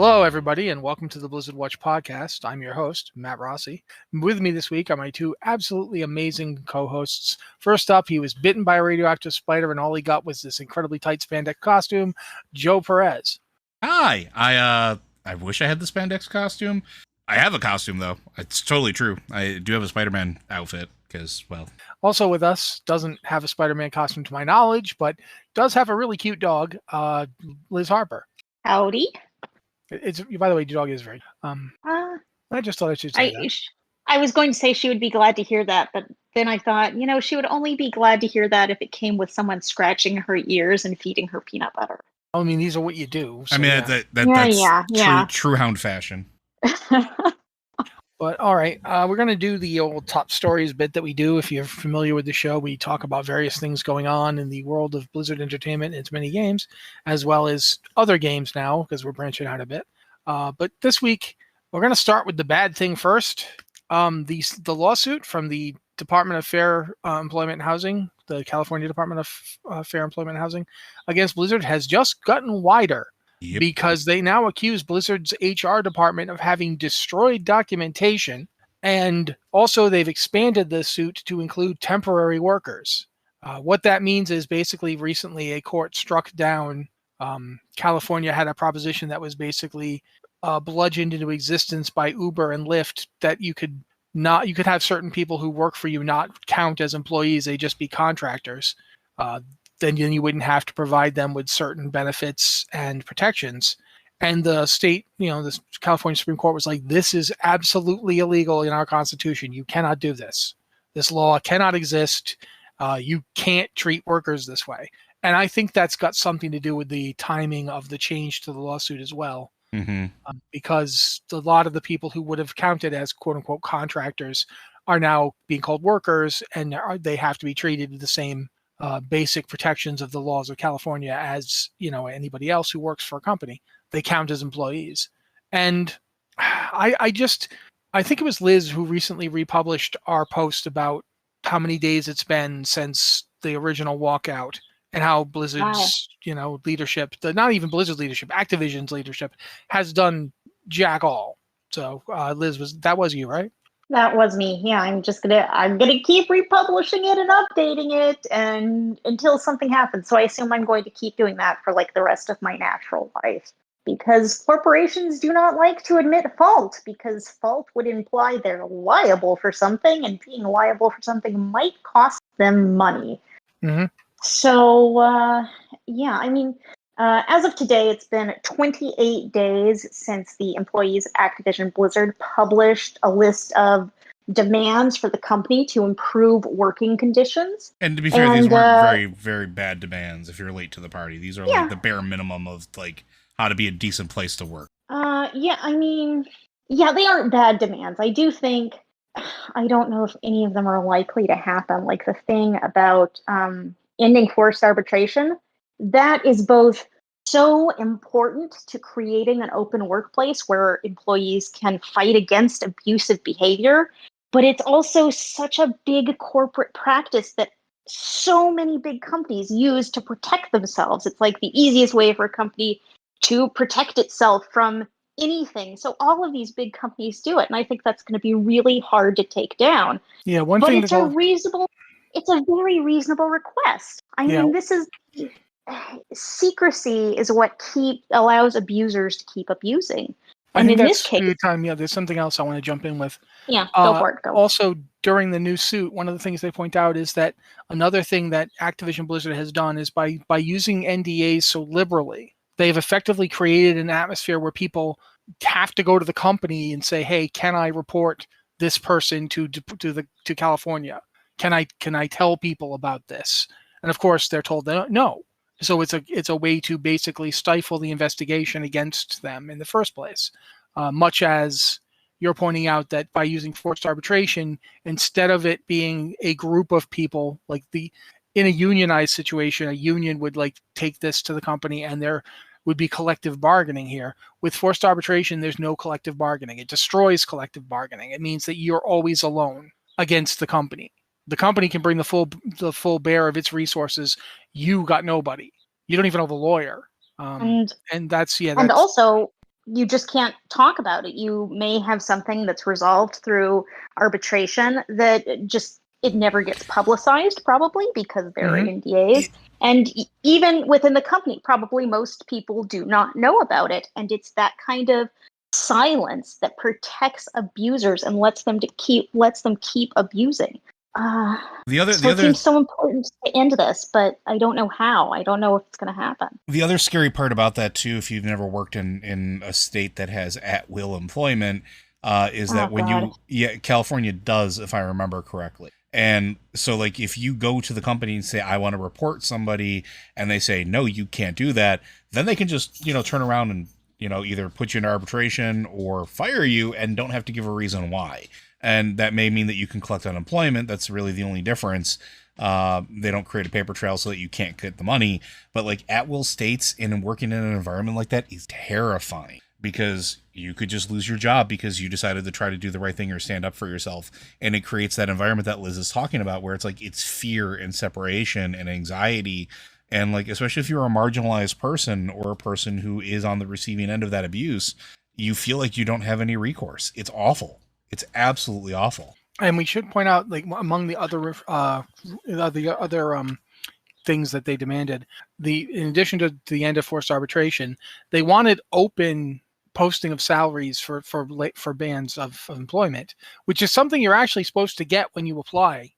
Hello, everybody, and welcome to the Blizzard Watch podcast. I'm your host, Matt Rossi. With me this week are my two absolutely amazing co-hosts. First up, he was bitten by a radioactive spider, and all he got was this incredibly tight spandex costume, Joe Perez. Hi, I wish I had the spandex costume. I have a costume, though. It's totally true. I do have a Spider-Man outfit, because, well... Also with us, doesn't have a Spider-Man costume to my knowledge, but does have a really cute dog, Liz Harper. Howdy. It's, by the way, your dog is very... I just thought I should say that. I was going to say she would be glad to hear that, but then I thought, she would only be glad to hear that if it came with someone scratching her ears and feeding her peanut butter. I mean, these are what you do. So, that's true hound fashion. But all right, we're going to do the old top stories bit that we do. If you're familiar with the show, we talk about various things going on in the world of Blizzard Entertainment and its many games, as well as other games now, because we're branching out a bit. But this week, we're going to start with the bad thing first. The lawsuit from the Department of Fair Employment and Housing, the California Department of Fair Employment and Housing, against Blizzard has just gotten wider. Yep. Because they now accuse Blizzard's HR department of having destroyed documentation, and also they've expanded the suit to include temporary workers. What that means is basically recently a court struck down. California had a proposition that was basically bludgeoned into existence by Uber and Lyft that you could have certain people who work for you not count as employees; they just be contractors. Then you wouldn't have to provide them with certain benefits and protections. And the state, the California Supreme Court was like, this is absolutely illegal in our Constitution. You cannot do this. This law cannot exist. You can't treat workers this way. And I think that's got something to do with the timing of the change to the lawsuit as well. Mm-hmm. Because a lot of the people who would have counted as quote unquote contractors are now being called workers, and they have to be treated with the same basic protections of the laws of California as anybody else who works for a company. They count as employees. And I think it was Liz who recently republished our post about how many days it's been since the original walkout and how Blizzard's leadership, not even Blizzard's leadership, Activision's leadership has done jack all. So Liz, that was you, right? That was me. Yeah, I'm gonna keep republishing it and updating it and until something happens. So I assume I'm going to keep doing that for like the rest of my natural life. Because corporations do not like to admit fault, because fault would imply they're liable for something, and being liable for something might cost them money. Mm-hmm. So as of today, it's been 28 days since the employees at Activision Blizzard published a list of demands for the company to improve working conditions. And to be fair, these weren't very, very bad demands if you're late to the party. These are like the bare minimum of like how to be a decent place to work. They aren't bad demands. I do think, I don't know if any of them are likely to happen. Like the thing about ending forced arbitration, that is both so important to creating an open workplace where employees can fight against abusive behavior, but it's also such a big corporate practice that so many big companies use to protect themselves. It's like the easiest way for a company to protect itself from anything. So all of these big companies do it, and I think that's going to be really hard to take down. Yeah, it's a very reasonable request. I mean, this is secrecy is what allows abusers to keep abusing. And in this case, there's something else I want to jump in with. Yeah, go for it. Also, during the new suit, one of the things they point out is that another thing that Activision Blizzard has done is by using NDAs so liberally, they've effectively created an atmosphere where people have to go to the company and say, "Hey, can I report this person to California? Can I tell people about this?" And of course, they're told no. So it's a way to basically stifle the investigation against them in the first place. Much as you're pointing out that by using forced arbitration, instead of it being a group of people, like in a unionized situation, a union would like take this to the company and there would be collective bargaining here. With forced arbitration, there's no collective bargaining. It destroys collective bargaining. It means that you're always alone against the company. The company can bring the full bear of its resources. You got nobody. You don't even have a lawyer. And also you just can't talk about it. You may have something that's resolved through arbitration that just it never gets publicized, probably because there are NDAs. And even within the company, probably most people do not know about it. And it's that kind of silence that protects abusers and lets them keep abusing. It seems so important to end this, but I don't know how. I don't know if it's going to happen. The other scary part about that too, if you've never worked in a state that has at-will employment, is that California does, if I remember correctly. And so, like, if you go to the company and say, I want to report somebody, and they say, no, you can't do that, then they can just, turn around and, either put you in arbitration or fire you and don't have to give a reason why. And that may mean that you can collect unemployment. That's really the only difference. They don't create a paper trail so that you can't get the money. But like at-will states and working in an environment like that is terrifying, because you could just lose your job because you decided to try to do the right thing or stand up for yourself. And it creates that environment that Liz is talking about, where it's like it's fear and separation and anxiety. And like, especially if you're a marginalized person or a person who is on the receiving end of that abuse, you feel like you don't have any recourse. It's awful. It's absolutely awful. And we should point out, like, among the other things that they demanded, in addition to the end of forced arbitration, they wanted open posting of salaries for bands of employment, which is something you're actually supposed to get when you apply.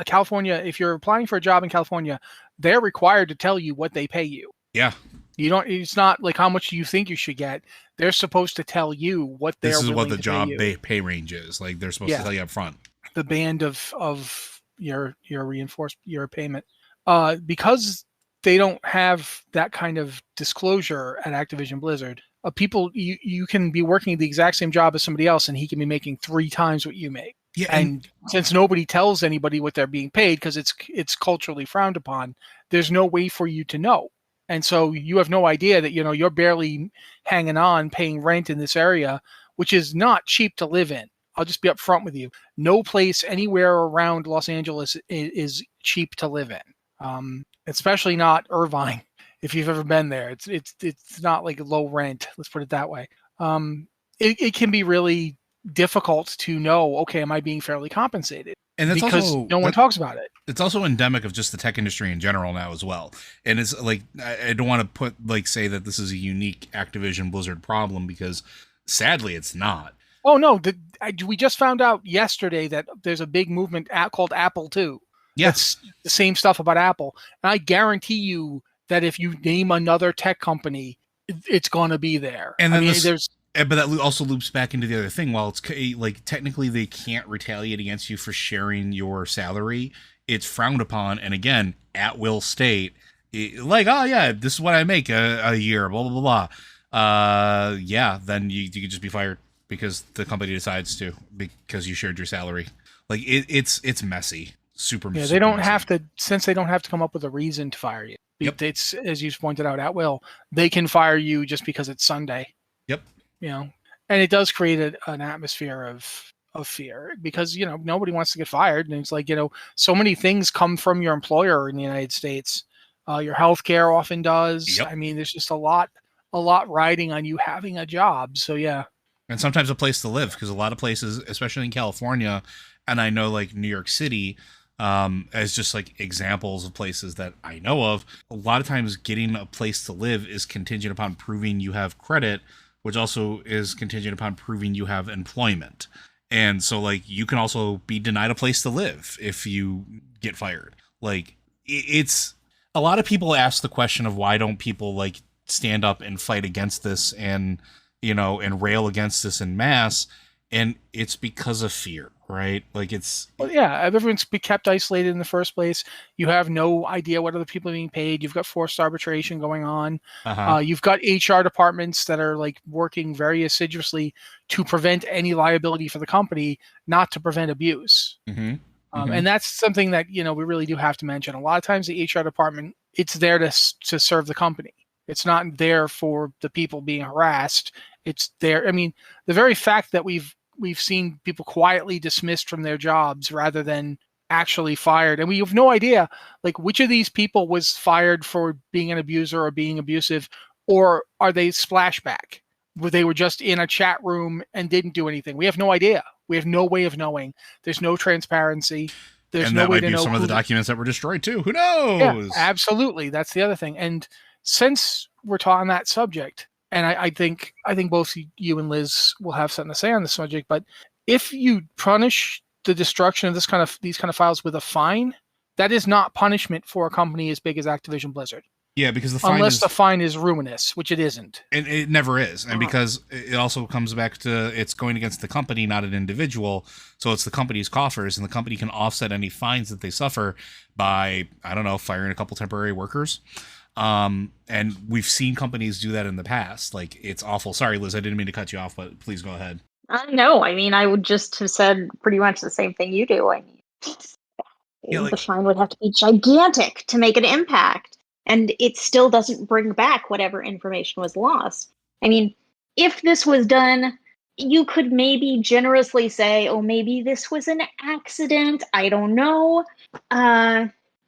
California, if you're applying for a job in California, they're required to tell you what they pay you. Yeah. You don't. It's not like how much you think you should get. They're supposed to tell you what they're. This is what the job pay range is. Like, they're supposed to tell you up front. The band of your payment, because they don't have that kind of disclosure at Activision Blizzard. People, you can be working the exact same job as somebody else, and he can be making 3 times what you make. Yeah, and since nobody tells anybody what they're being paid because it's culturally frowned upon, there's no way for you to know. And so you have no idea that, you're barely hanging on, paying rent in this area, which is not cheap to live in. I'll just be upfront with you. No place anywhere around Los Angeles is cheap to live in, especially not Irvine. If you've ever been there, it's not like low rent. Let's put it that way. It can be really difficult to know, okay, am I being fairly compensated? And that's because no one talks about it. It's also endemic of just the tech industry in general now as well. And it's like, I don't want to say that this is a unique Activision Blizzard problem, because sadly it's not. Oh no, we just found out yesterday that there's a big movement called Apple too. Yes. That's the same stuff about Apple. And I guarantee you that if you name another tech company, it's going to be there. And then but that also loops back into the other thing. While it's like technically they can't retaliate against you for sharing your salary, it's frowned upon. And again, at will state, like, oh yeah, this is what I make a year, blah, blah, blah, blah. Then you could just be fired because the company decides to, because you shared your salary. Like it's messy. Super messy. They don't have to, since they don't have to come up with a reason to fire you. Yep. It's, as you pointed out, at will. They can fire you just because it's Sunday. Yep. And it does create an atmosphere of fear, because, nobody wants to get fired. And it's like, so many things come from your employer in the United States. Your healthcare often does. Yep. I mean, there's just a lot riding on you having a job. So, yeah. And sometimes a place to live, because a lot of places, especially in California, and I know like New York City, as just like examples of places that I know of, a lot of times getting a place to live is contingent upon proving you have credit, which also is contingent upon proving you have employment. And so like you can also be denied a place to live if you get fired. Like, it's a lot of people ask the question of why don't people like stand up and fight against this and and rail against this en masse. And it's because of fear, right? Like everyone's kept isolated in the first place. You have no idea what other people are being paid. You've got forced arbitration going on. You've got HR departments that are like working very assiduously to prevent any liability for the company, not to prevent abuse. And that's something that, we really do have to mention. A lot of times the HR department, it's there to serve the company. It's not there for the people being harassed. It's there. I mean, the very fact that we've seen people quietly dismissed from their jobs rather than actually fired, and we have no idea like which of these people was fired for being an abuser or being abusive, or are they splashback? they were just in a chat room and didn't do anything. We have no idea. We have no way of knowing. There's no transparency. There's no way to know. And that might be some of the documents that were destroyed too. Who knows? Yeah, absolutely. That's the other thing. And since we're on that subject, and I think both you and Liz will have something to say on the subject, but if you punish the destruction of these kind of files with a fine, that is not punishment for a company as big as Activision Blizzard. Yeah, because the fine the fine is ruinous, which it isn't. And it never is. And because it also comes back to it's going against the company, not an individual. So it's the company's coffers, and the company can offset any fines that they suffer by, I don't know, firing a couple temporary workers. And we've seen companies do that in the past. Like, it's awful. Sorry, Liz, I didn't mean to cut you off, but please go ahead. No, I mean, I would just have said pretty much the same thing you do. I mean, the fine would have to be gigantic to make an impact. And it still doesn't bring back whatever information was lost. I mean, if this was done, you could maybe generously say, oh, maybe this was an accident. I don't know.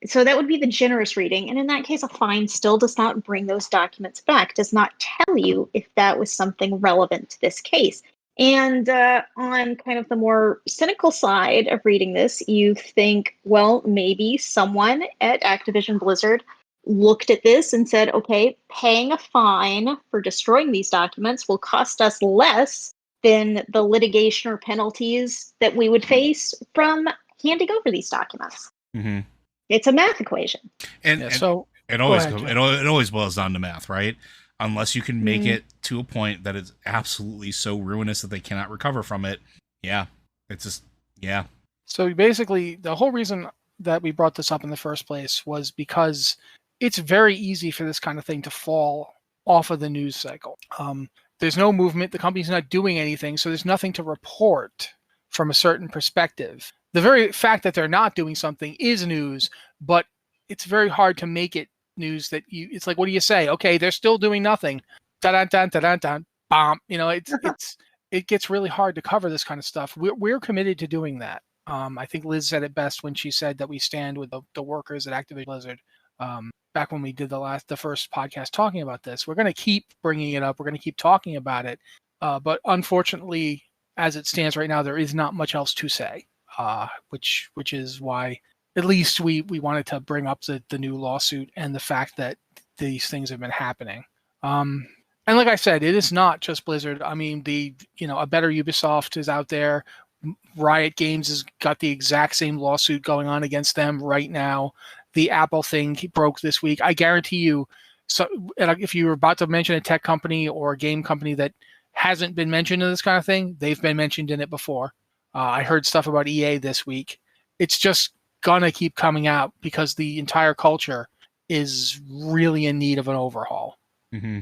So that would be the generous reading. And in that case, a fine still does not bring those documents back, does not tell you if that was something relevant to this case. And on kind of the more cynical side of reading this, you think, well, maybe someone at Activision Blizzard looked at this and said, okay, paying a fine for destroying these documents will cost us less than the litigation or penalties that we would face from handing over these documents. Mm-hmm. It's a math equation. And so it always boils down to math, right? Unless you can make it to a point that it's absolutely so ruinous that they cannot recover from it. Yeah. It's just, yeah. So basically, the whole reason that we brought this up in the first place was because it's very easy for this kind of thing to fall off of the news cycle. There's no movement. The company's not doing anything. So there's nothing to report from a certain perspective. The very fact that they're not doing something is news, but it's very hard to make it news that it's like, what do you say? Okay, they're still doing nothing. Da-dun-dun-dun-dun-dun, bomb. It gets really hard to cover this kind of stuff. We're committed to doing that. I think Liz said it best when she said that we stand with the workers at Activision Blizzard. Back when we did the first podcast talking about this, we're going to keep bringing it up. We're going to keep talking about it. But unfortunately, as it stands right now, there is not much else to say, which is why at least we wanted to bring up the new lawsuit and the fact that these things have been happening. And like I said, it is not just Blizzard. I mean, a better Ubisoft is out there. Riot Games has got the exact same lawsuit going on against them right now. The Apple thing broke this week. I guarantee you, so if you were about to mention a tech company or a game company that hasn't been mentioned in this kind of thing, they've been mentioned in it before. I heard stuff about EA this week. It's just gonna keep coming out because the entire culture is really in need of an overhaul. Mm-hmm.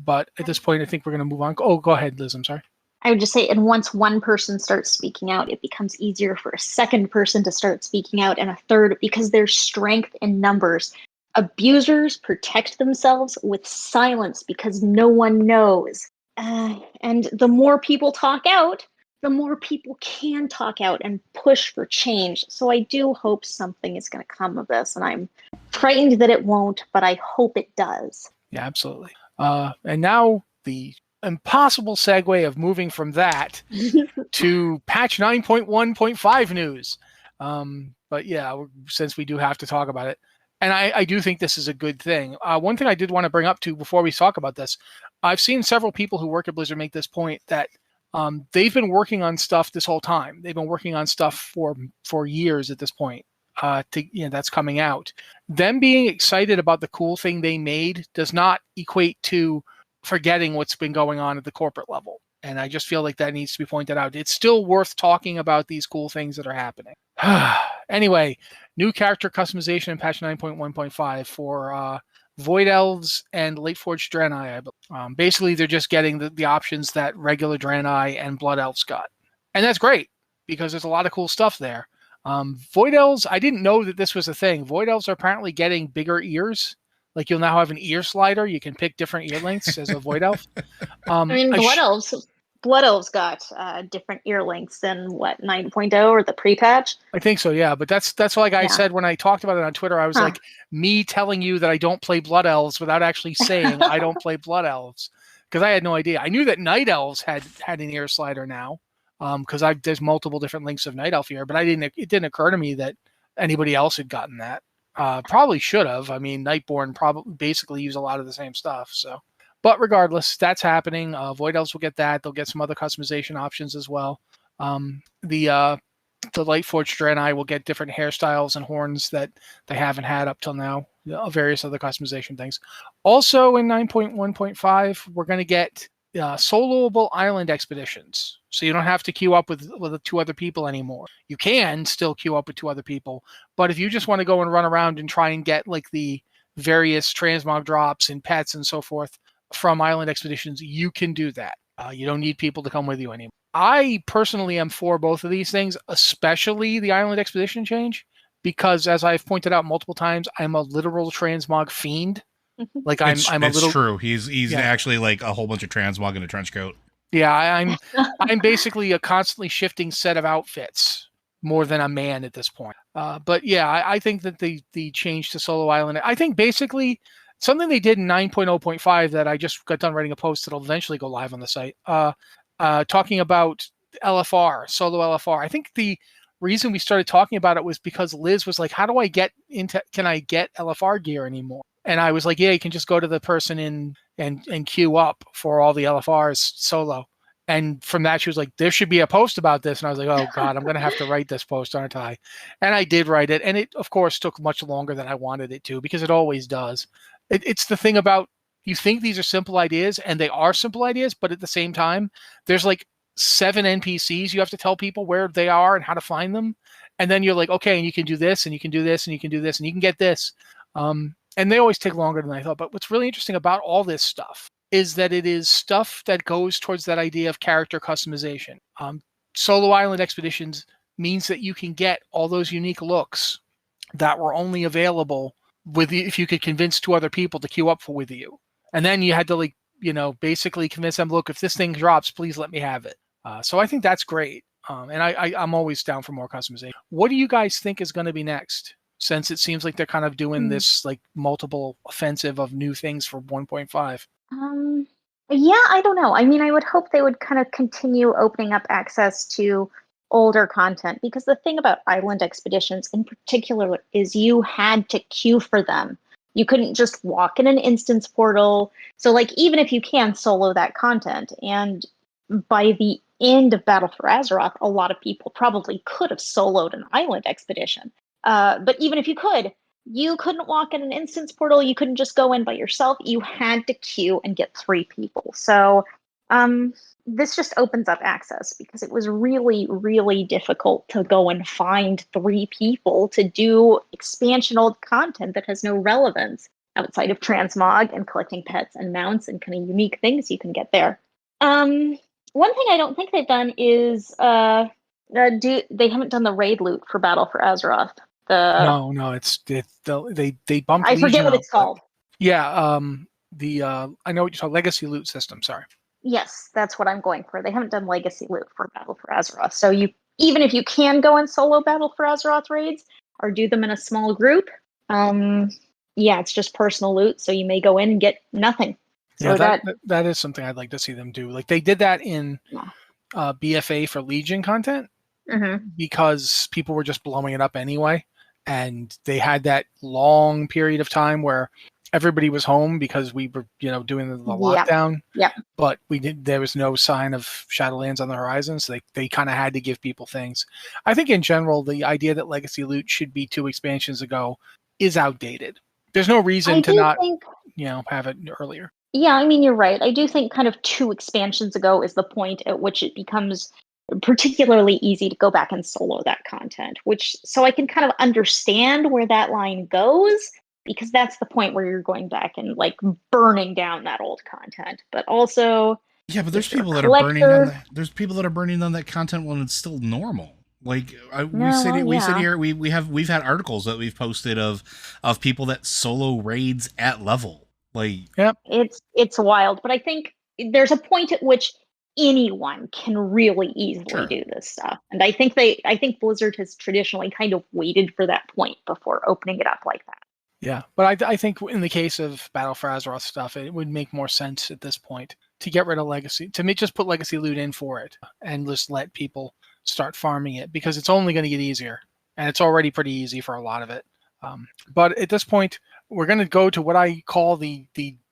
But at this point, I think we're going to move on. Oh, go ahead, Liz. I'm sorry. I would just say, and once one person starts speaking out, it becomes easier for a second person to start speaking out, and a third, because there's strength in numbers. Abusers protect themselves with silence because no one knows. And the more people talk out, the more people can talk out and push for change. So I do hope something is going to come of this, and I'm frightened that it won't, but I hope it does. Yeah, absolutely. And now the impossible segue of moving from that to patch 9.1.5 news. But yeah, since we do have to talk about it, and I do think this is a good thing. One thing I did want to bring up before we talk about this, I've seen several people who work at Blizzard make this point that they've been working on stuff this whole time. They've been working on stuff for years at this point. That's coming out. Them being excited about the cool thing they made does not equate to forgetting what's been going on at the corporate level. And I just feel like that needs to be pointed out. It's still worth talking about these cool things that are happening. Anyway, new character customization in patch 9.1.5 for Void Elves and Late Forged Draenei. Basically, they're just getting the options that regular Draenei and Blood Elves got. And that's great, because there's a lot of cool stuff there. Void Elves, I didn't know that this was a thing. Void Elves are apparently getting bigger ears. Like, you'll now have an ear slider. You can pick different ear lengths as a Void Elf. Blood Elves got different ear lengths than 9.0 or the pre-patch? I think so, yeah. But that's like I said when I talked about it on Twitter. I was like, me telling you that I don't play Blood Elves without actually saying I don't play Blood Elves. because I had no idea. I knew that Night Elves had an ear slider now, because there's multiple different links of Night Elf ear, but it didn't occur to me that anybody else had gotten that. Probably should have. I mean, Nightborn probably basically use a lot of the same stuff. So, but regardless, that's happening. Void Elves will get that. They'll get some other customization options as well. The Lightforged Draenei will get different hairstyles and horns that they haven't had up till now. Various other customization things. Also in 9.1.5, we're going to get soloable island expeditions. So you don't have to queue up with 2 other people anymore. You can still queue up with 2 other people, but if you just want to go and run around and try and get like the various transmog drops and pets and so forth from island expeditions, you can do that. You don't need people to come with you anymore. I personally am for both of these things, especially the island expedition change, because as I've pointed out multiple times, I'm a literal transmog fiend. Like I'm a little. It's true. He's actually like a whole bunch of transmog in a trench coat. Yeah, I'm basically a constantly shifting set of outfits more than a man at this point. But yeah, I think that the change to solo island, I think basically something they did in 9.0.5 that I just got done writing a post that'll eventually go live on the site. Talking about LFR, solo LFR. I think the reason we started talking about it was because Liz was like, how do I get can I get LFR gear anymore? And I was like, yeah, you can just go to the person and queue up for all the LFRs solo. And from that, she was like, there should be a post about this. And I was like, oh God, I'm going to have to write this post, aren't I? And I did write it. And it, of course, took much longer than I wanted it to, because it always does. It's the thing about, you think these are simple ideas, and they are simple ideas, but at the same time, there's like 7 NPCs you have to tell people where they are and how to find them. And then you're like, okay, and you can do this, and you can do this, and you can do this, and you can get this. And they always take longer than I thought. But what's really interesting about all this stuff is that it is stuff that goes towards that idea of character customization. Solo Island Expeditions means that you can get all those unique looks that were only available if you could convince 2 other people to queue up with you. And then you had to basically convince them, look, if this thing drops, please let me have it. So I think that's great. And I'm always down for more customization. What do you guys think is going to be next? Since it seems like they're kind of doing this like multiple offensive of new things for 1.5. Yeah, I don't know. I mean, I would hope they would kind of continue opening up access to older content, because the thing about island expeditions in particular is you had to queue for them. You couldn't just walk in an instance portal. So like, even if you can solo that content, and by the end of Battle for Azeroth, a lot of people probably could have soloed an island expedition. But even if you could, you couldn't walk in an instance portal. You couldn't just go in by yourself. You had to queue and get 3 people. So this just opens up access, because it was really, really difficult to go and find 3 people to do expansion old content that has no relevance outside of transmog and collecting pets and mounts and kind of unique things you can get there. One thing I don't think they've done is they haven't done the raid loot for Battle for Azeroth. No, they bumped. I forget what it's called. Yeah, I know what you're talking. Legacy loot system. Sorry. Yes, that's what I'm going for. They haven't done legacy loot for Battle for Azeroth. So even if you can go and solo Battle for Azeroth raids or do them in a small group, it's just personal loot. So you may go in and get nothing. So that is something I'd like to see them do. Like they did that in BFA for Legion content, because people were just blowing it up anyway. And they had that long period of time where everybody was home because we were, doing the lockdown. Yeah. But there was no sign of Shadowlands on the horizon. So they kind of had to give people things. I think in general, the idea that legacy loot should be 2 expansions ago is outdated. There's no reason to not, have it earlier. Yeah, I mean, you're right. I do think kind of 2 expansions ago is the point at which it becomes particularly easy to go back and solo that content, so I can kind of understand where that line goes, because that's the point where you're going back and like burning down that old content. But also, yeah, but there's people that are burning on that. There's people that are burning on that content when it's still normal. Like we sit here, we've had articles that we've posted of people that solo raids at level. Like, yep, it's wild. But I think there's a point at which anyone can really easily do this stuff, and I think Blizzard has traditionally kind of waited for that point before opening it up like that. Yeah, but I think in the case of Battle for Azeroth stuff, it would make more sense at this point to get rid of legacy, just put legacy loot in for it and just let people start farming it, because it's only going to get easier, and it's already pretty easy for a lot of it. But at this point, we're going to go to what I call the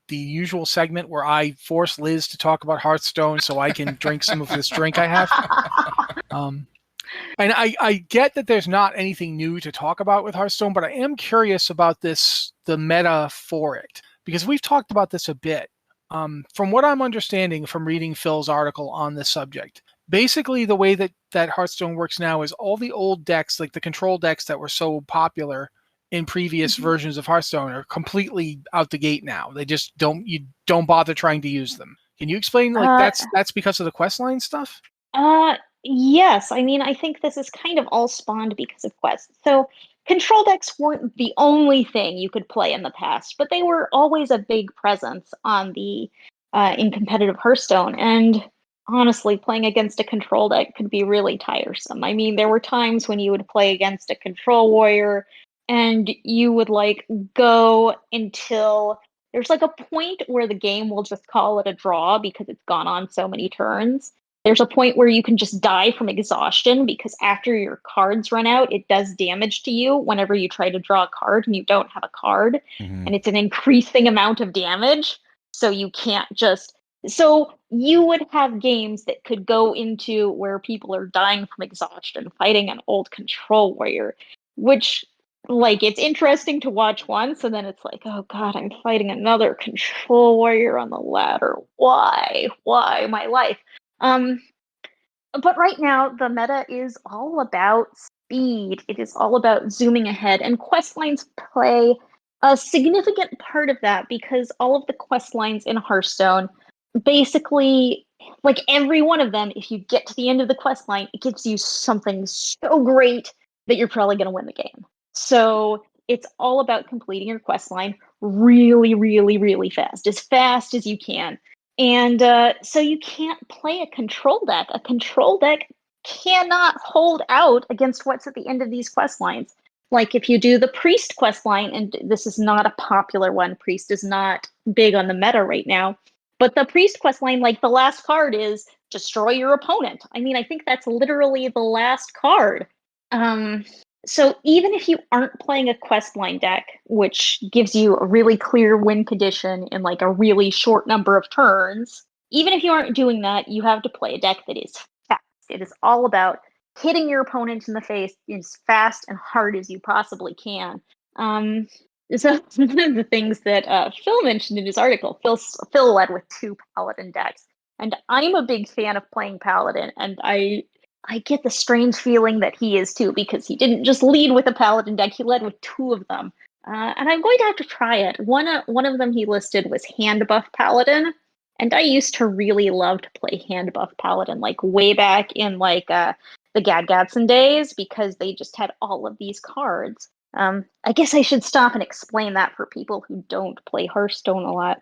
usual segment where I force Liz to talk about Hearthstone so I can drink some of this drink I have. And I get that there's not anything new to talk about with Hearthstone, but I am curious about the meta for it, because we've talked about this a bit. From what I'm understanding from reading Phil's article on this subject, basically the way that Hearthstone works now is all the old decks, like the control decks that were so popular in previous versions of Hearthstone, are completely out the gate now. They just don't bother trying to use them. Can you explain, like, that's because of the questline stuff? Yes. I mean, I think this is kind of all spawned because of quests. So control decks weren't the only thing you could play in the past, but they were always a big presence on the in competitive Hearthstone. And honestly, playing against a control deck could be really tiresome. I mean, there were times when you would play against a control warrior and you would like go until there's like a point where the game will just call it a draw because it's gone on so many turns. There's a point where you can just die from exhaustion because after your cards run out, it does damage to you whenever you try to draw a card and you don't have a card. And it's an increasing amount of damage. So you can't just... So you would have games that could go into where people are dying from exhaustion, fighting an old control warrior, which, like, it's interesting to watch once, and then it's like, oh god, I'm fighting another control warrior on the ladder. Why? Why my life? But right now, the meta is all about speed. It is all about zooming ahead, and quest lines play a significant part of that because all of the quest lines in Hearthstone, basically, like every one of them, if you get to the end of the quest line, it gives you something so great that you're probably going to win the game. So it's all about completing your quest line really, really, really fast as you can. And so you can't play a control deck. A control deck cannot hold out against what's at the end of these quest lines. Like if you do the Priest quest line, and this is not a popular one, Priest is not big on the meta right now, but the Priest quest line, like the last card is destroy your opponent. I mean, I think that's literally the last card. So even if you aren't playing a quest line deck, which gives you a really clear win condition in like a really short number of turns, even if you aren't doing that, you have to play a deck that is fast. It is all about hitting your opponent in the face as fast and hard as you possibly can. So one of the things that Phil mentioned in his article, Phil led with 2 Paladin decks. And I'm a big fan of playing Paladin, and I get the strange feeling that he is too, because he didn't just lead with a Paladin deck, he led with 2 of them. And I'm going to have to try it. One of them he listed was Hand Buff Paladin, and I used to really love to play Hand Buff Paladin, like way back in like the Gadgadson days, because they just had all of these cards. I guess I should stop and explain that for people who don't play Hearthstone a lot.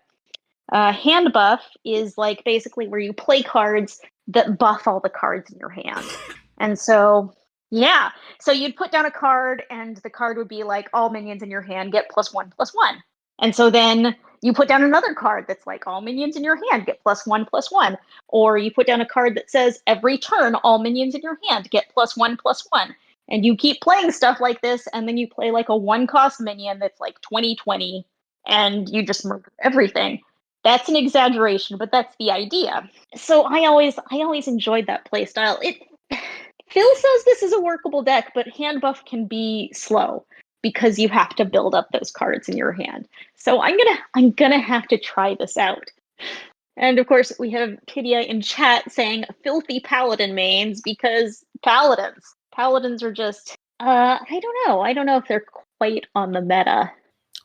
Hand Buff is like basically where you play cards that buff all the cards in your hand. And so, yeah. So you'd put down a card and the card would be like, all minions in your hand get +1/+1. And so then you put down another card that's like, all minions in your hand get +1/+1. Or you put down a card that says, every turn, all minions in your hand get +1/+1. And you keep playing stuff like this, and then you play like a 1-cost minion that's like 20/20, and you just murder everything. That's an exaggeration, but that's the idea. So I always enjoyed that playstyle. Phil says this is a workable deck, but Hand Buff can be slow because you have to build up those cards in your hand. So I'm gonna have to try this out. And of course, we have Kidia in chat saying filthy Paladin mains because Paladins are just I don't know if they're quite on the meta.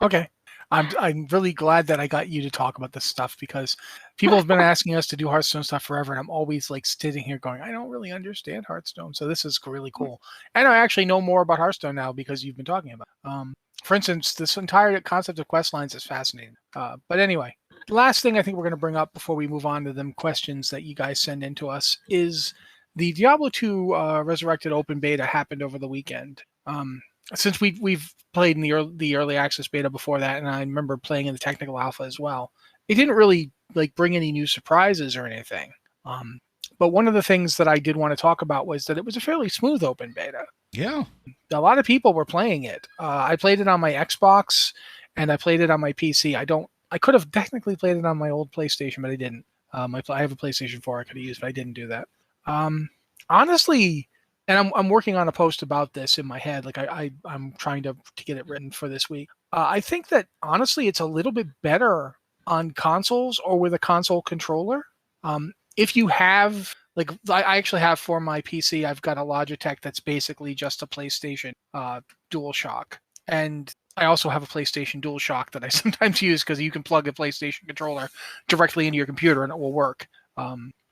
Okay. I'm really glad that I got you to talk about this stuff, because people have been asking us to do Hearthstone stuff forever, and I'm always like sitting here going, I don't really understand Hearthstone. So this is really cool. And I actually know more about Hearthstone now because you've been talking about it. For instance, this entire concept of quest lines is fascinating. But anyway, last thing I think we're going to bring up before we move on to them questions that you guys send in to us is the Diablo 2 Resurrected Open Beta happened over the weekend. Since we've played in the early access beta before that, and I remember playing in the technical alpha as well, it didn't really like bring any new surprises or anything. But one of the things that I did want to talk about was that it was a fairly smooth open beta. Yeah. A lot of people were playing it. I played it on my Xbox and I played it on my PC. I could have technically played it on my old PlayStation, but I didn't. I have a PlayStation 4 I could have used, but I didn't do that. Honestly, and I'm working on a post about this in my head. Like I'm trying to get it written for this week. I think that honestly, it's a little bit better on consoles or with a console controller. If you have, like, I actually have for my PC, I've got a Logitech that's basically just a PlayStation DualShock. And I also have a PlayStation DualShock that I sometimes use because you can plug a PlayStation controller directly into your computer and it will work.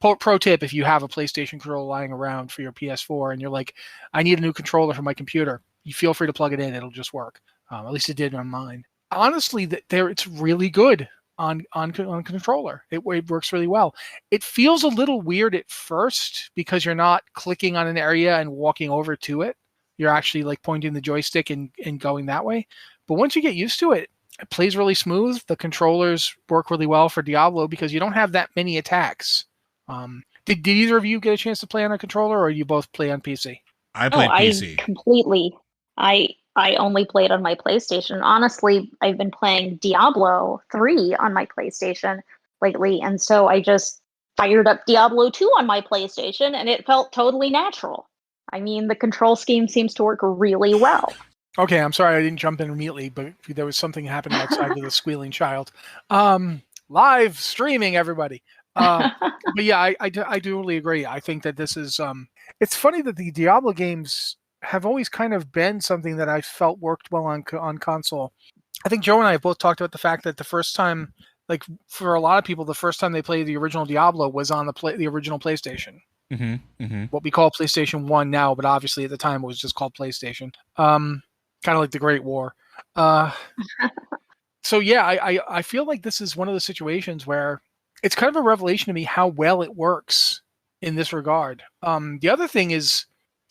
Pro tip, if you have a PlayStation controller lying around for your PS4 and you're like, I need a new controller for my computer, you feel free to plug it in. It'll just work. At least it did on mine. Honestly, it's really good on controller. It works really well. It feels a little weird at first because you're not clicking on an area and walking over to it. You're actually like pointing the joystick and going that way. But once you get used to it, it plays really smooth. The controllers work really well for Diablo because you don't have that many attacks. Did either of you get a chance to play on a controller, or you both play on PC? I played PC. I only played on my PlayStation. Honestly, I've been playing Diablo 3 on my PlayStation lately, and so I just fired up Diablo 2 on my PlayStation, and it felt totally natural. I mean, the control scheme seems to work really well. Okay, I'm sorry I didn't jump in immediately, but there was something happening outside with a squealing child. Live streaming, everybody. But yeah, I do really agree. I think that this is it's funny that the Diablo games have always kind of been something that I felt worked well on console. I think Joe and I have both talked about the fact that the first time, like for a lot of people, the first time they played the original Diablo was on the original PlayStation. Mm-hmm, mm-hmm. What we call PlayStation 1 now, but obviously at the time it was just called PlayStation. Kind of like the Great War. So yeah, I feel like this is one of the situations where it's kind of a revelation to me how well it works in this regard. The other thing is,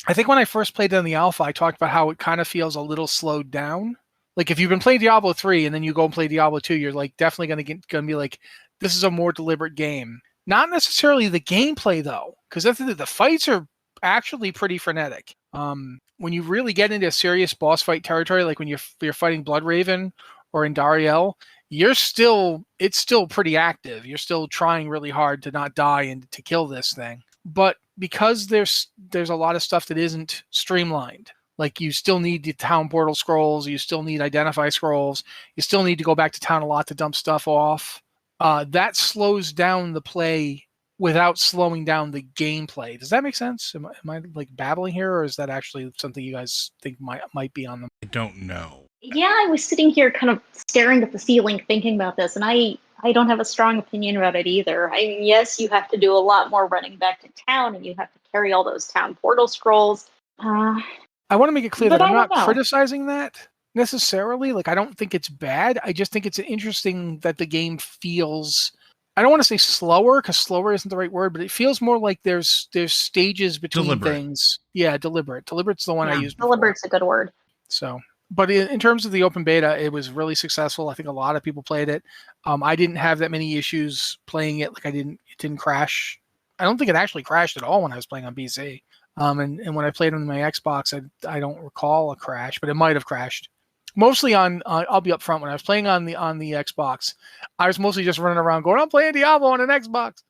I think when I first played it on the alpha, I talked about how it kind of feels a little slowed down. Like if you've been playing Diablo 3 and then you go and play Diablo 2, you're like definitely gonna be like, this is a more deliberate game. Not necessarily the gameplay though, because the fights are actually pretty frenetic. When you really get into serious boss fight territory, like when you're fighting Bloodraven or in Dariel, it's still pretty active. You're still trying really hard to not die and to kill this thing. But because there's a lot of stuff that isn't streamlined, like you still need the town portal scrolls, you still need identify scrolls, you still need to go back to town a lot to dump stuff off. That slows down the play without slowing down the gameplay. Does that make sense? Am I like babbling here, or is that actually something you guys think might be on them? I don't know. Yeah, I was sitting here kind of staring at the ceiling thinking about this, and I don't have a strong opinion about it either. I mean, yes, you have to do a lot more running back to town, and you have to carry all those town portal scrolls. I want to make it clear that I'm not criticizing that necessarily. Like, I don't think it's bad. I just think it's interesting that the game feels, I don't want to say slower, because slower isn't the right word, but it feels more like there's stages between things. Yeah, deliberate. Deliberate's the one I used before. Deliberate's a good word. So, but in terms of the open beta, it was really successful. I think a lot of people played it. I didn't have that many issues playing it. Like it didn't crash. I don't think it actually crashed at all when I was playing on PC. And when I played on my Xbox, I don't recall a crash, but it might have crashed. Mostly on, I'll be up front, when I was playing on the Xbox, I was mostly just running around going, I'm playing Diablo on an Xbox.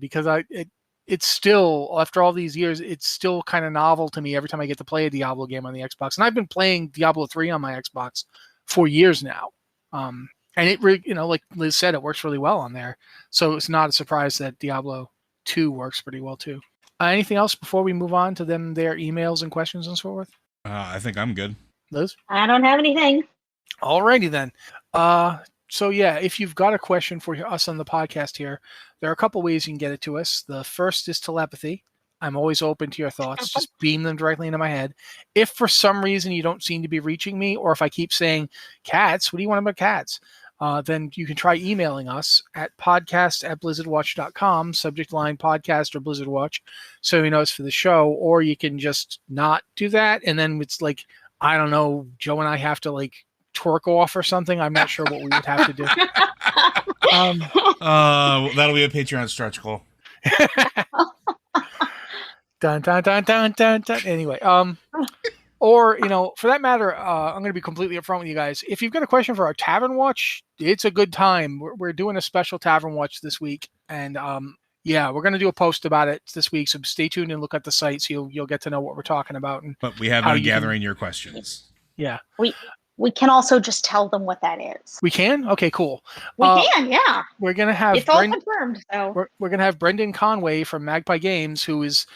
Because it's still, after all these years, it's still kind of novel to me every time I get to play a Diablo game on the Xbox. And I've been playing Diablo 3 on my Xbox for years now. And it really, like Liz said, it works really well on there. So it's not a surprise that Diablo 2 works pretty well too. Anything else before we move on to their emails and questions and so forth? I think I'm good. Liz? I don't have anything. Alrighty then. So yeah, if you've got a question for us on the podcast here, there are a couple ways you can get it to us. The first is telepathy. I'm always open to your thoughts. Just beam them directly into my head. If for some reason you don't seem to be reaching me, or if I keep saying cats, what do you want about cats? Then you can try emailing us at podcast@blizzardwatch.com, subject line podcast or Blizzard Watch, so you know it's for the show. Or you can just not do that, and then it's like, I don't know, Joe and I have to like twerk off or something. I'm not sure what we would have to do. That'll be a Patreon stretch goal. Dun, dun, dun, dun, dun, dun. Anyway, or, for that matter, I'm going to be completely upfront with you guys. If you've got a question for our Tavern Watch, it's a good time. We're doing a special Tavern Watch this week. And we're going to do a post about it this week. So stay tuned and look at the site so you'll get to know what we're talking about. But we have been gathering your questions. Yeah. We can also just tell them what that is. We can? Okay, cool. We can, yeah. We're going to have... It's all confirmed. So we're going to have Brendan Conway from Magpie Games, who is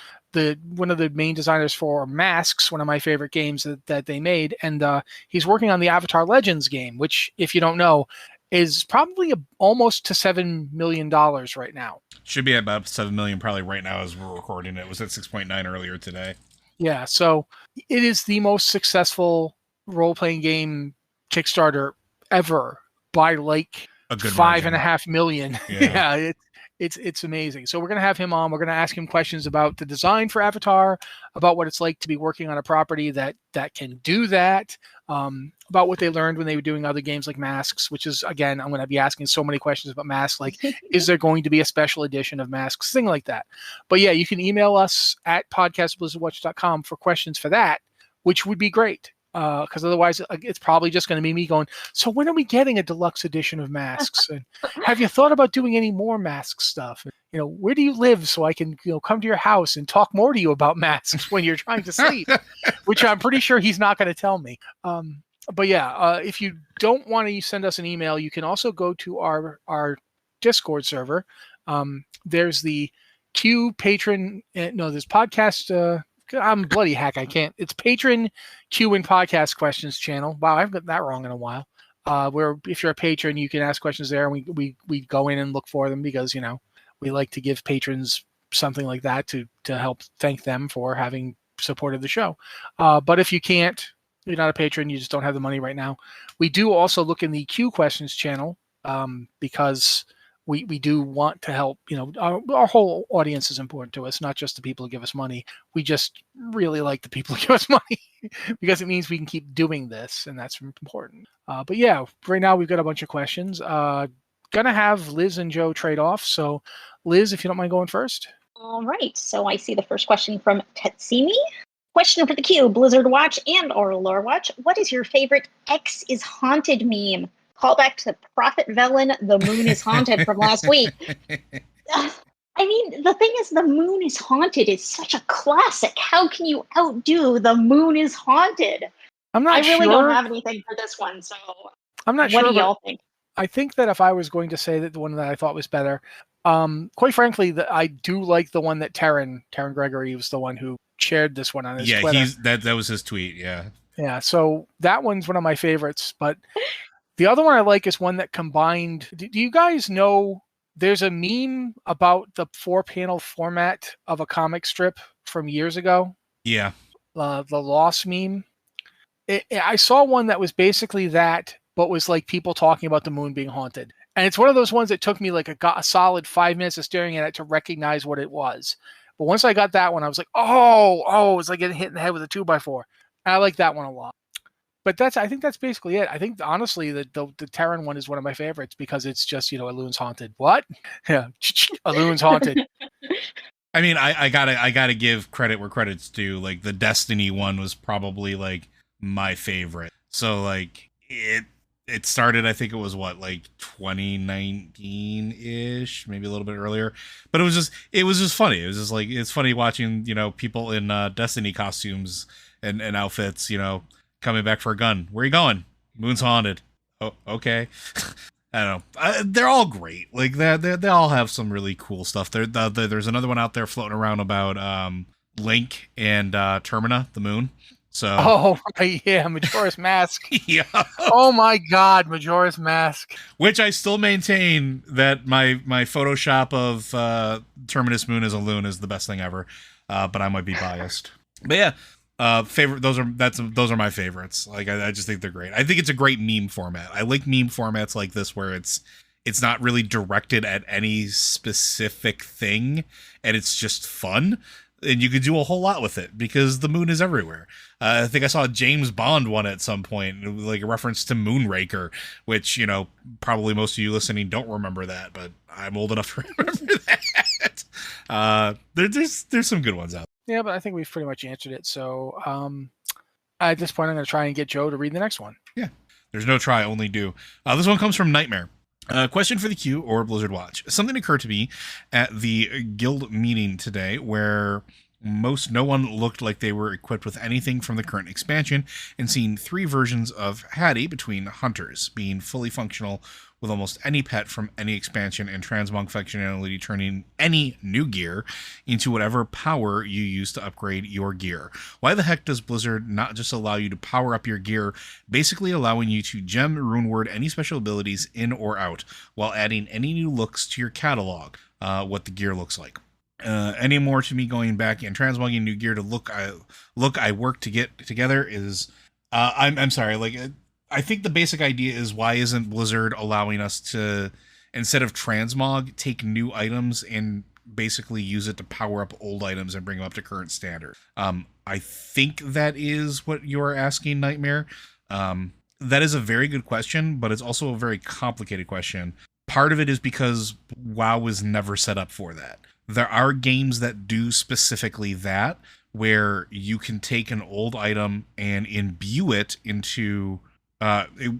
one of the main designers for Masks, one of my favorite games that they made. And he's working on the Avatar Legends game, which, if you don't know, is probably almost to $7 million right now. Should be at about $7 million probably right now as we're recording. It was at 6.9 earlier today. Yeah, so it is the most successful role-playing game Kickstarter ever by like a good $5.5 million. Yeah, it's amazing. So we're going to have him on. We're going to ask him questions about the design for Avatar, about what it's like to be working on a property that can do that, about what they learned when they were doing other games like Masks, which is, again, I'm going to be asking so many questions about Masks, like, is there going to be a special edition of Masks, thing like that. But yeah, you can email us at podcast@blizzardwatch.com for questions for that, which would be great. Because otherwise it's probably just going to be me going, so when are we getting a deluxe edition of Masks? And have you thought about doing any more Mask stuff? Where do you live so I can come to your house and talk more to you about Masks when you're trying to sleep? Which I'm pretty sure he's not going to tell me. But yeah, if you don't want to send us an email, you can also go to our Discord server. There's the Q patron. There's podcast. I'm bloody hack. I can't. It's patron Q and podcast questions channel. Wow, I've got that wrong in a while. Where if you're a patron, you can ask questions there, and we go in and look for them because we like to give patrons something like that to help thank them for having supported the show. But if you can't, you're not a patron, you just don't have the money right now. We do also look in the Q questions channel because we do want to help. Our whole audience is important to us, not just the people who give us money. We just really like the people who give us money because it means we can keep doing this, and that's important. But yeah, right now we've got a bunch of questions. Gonna have Liz and Joe trade off. So Liz, if you don't mind going first. All right. So I see the first question from Tetsimi. Question for the Q, Blizzard Watch and or Lore Watch. What is your favorite X is haunted meme? Call back to Prophet Velen, The Moon is Haunted from last week. I mean, the thing is, The Moon is Haunted is such a classic. How can you outdo The Moon is Haunted? I really don't have anything for this one, so I'm not sure. What do y'all think? I think that if I was going to say that the one that I thought was better, quite frankly, I do like the one that Taryn Gregory was the one who shared this one on his Twitter. Yeah, that was his tweet, yeah. Yeah, so that one's one of my favorites, but the other one I like is one that combined... Do you guys know there's a meme about the 4-panel format of a comic strip from years ago? Yeah. The Lost meme. I saw one that was basically that, but was like people talking about the moon being haunted. And it's one of those ones that took me like a solid 5 minutes of staring at it to recognize what it was. But once I got that one, I was like, oh, it's like getting hit in the head with a 2x4. And I like that one a lot. But I think that's basically it. I think, honestly, the Terran one is one of my favorites because it's just, Elun's haunted. What? Yeah, Elun's haunted. I mean, I gotta give credit where credit's due. Like, the Destiny one was probably, like, my favorite. So, like, it started, I think it was, 2019-ish, maybe a little bit earlier. But it was just funny. It was just, like, it's funny watching, people in Destiny costumes and outfits, coming back for a gun. Where are you going? Moon's haunted. Oh, okay. I don't know. They're all great. Like they all have some really cool stuff. There's another one out there floating around about Link and Termina, the moon. So. Oh yeah, Majora's Mask. Yeah. Oh my God, Majora's Mask. Which I still maintain that my Photoshop of Terminus Moon as a loon is the best thing ever. But I might be biased. But yeah. Favorite. Those are my favorites. Like I just think they're great. I think it's a great meme format. I like meme formats like this where it's not really directed at any specific thing and it's just fun. And you could do a whole lot with it because the moon is everywhere. I think I saw a James Bond one at some point, like a reference to Moonraker, which, probably most of you listening don't remember that, but I'm old enough to remember that. There's some good ones out there. Yeah, but I think we've pretty much answered it. So at this point, I'm going to try and get Joe to read the next one. Yeah, there's no try, only do. This one comes from Nightmare. Question for the Q or Blizzard Watch. Something occurred to me at the guild meeting today where no one looked like they were equipped with anything from the current expansion, and seeing 3 versions of Hattie between hunters being fully functional with almost any pet from any expansion, and transmog functionality turning any new gear into whatever power you use to upgrade your gear. Why the heck does Blizzard not just allow you to power up your gear, basically allowing you to gem, rune word any special abilities in or out, while adding any new looks to your catalog, what the gear looks like? Any more to me going back and transmogging new gear to look I work to get together is I'm sorry, like I think the basic idea is, why isn't Blizzard allowing us to, instead of transmog, take new items and basically use it to power up old items and bring them up to current standard? I think that is what you're asking, Nightmare. That is a very good question, but it's also a very complicated question. Part of it is because WoW was never set up for that. There are games that do specifically that, where you can take an old item and imbue it into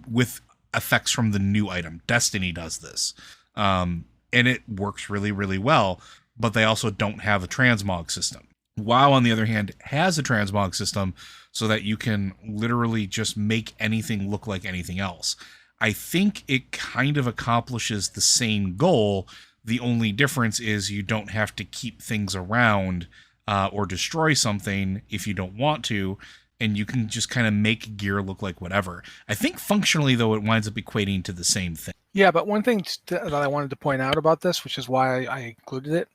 with effects from the new item. Destiny does this, and it works really, really well, but they also don't have a transmog system. WoW, on the other hand, has a transmog system so that you can literally just make anything look like anything else. I think it kind of accomplishes the same goal. The only difference is you don't have to keep things around or destroy something if you don't want to, and you can just kind of make gear look like whatever. I think functionally, though, it winds up equating to the same thing. Yeah, but one thing that I wanted to point out about this, which is why I included it,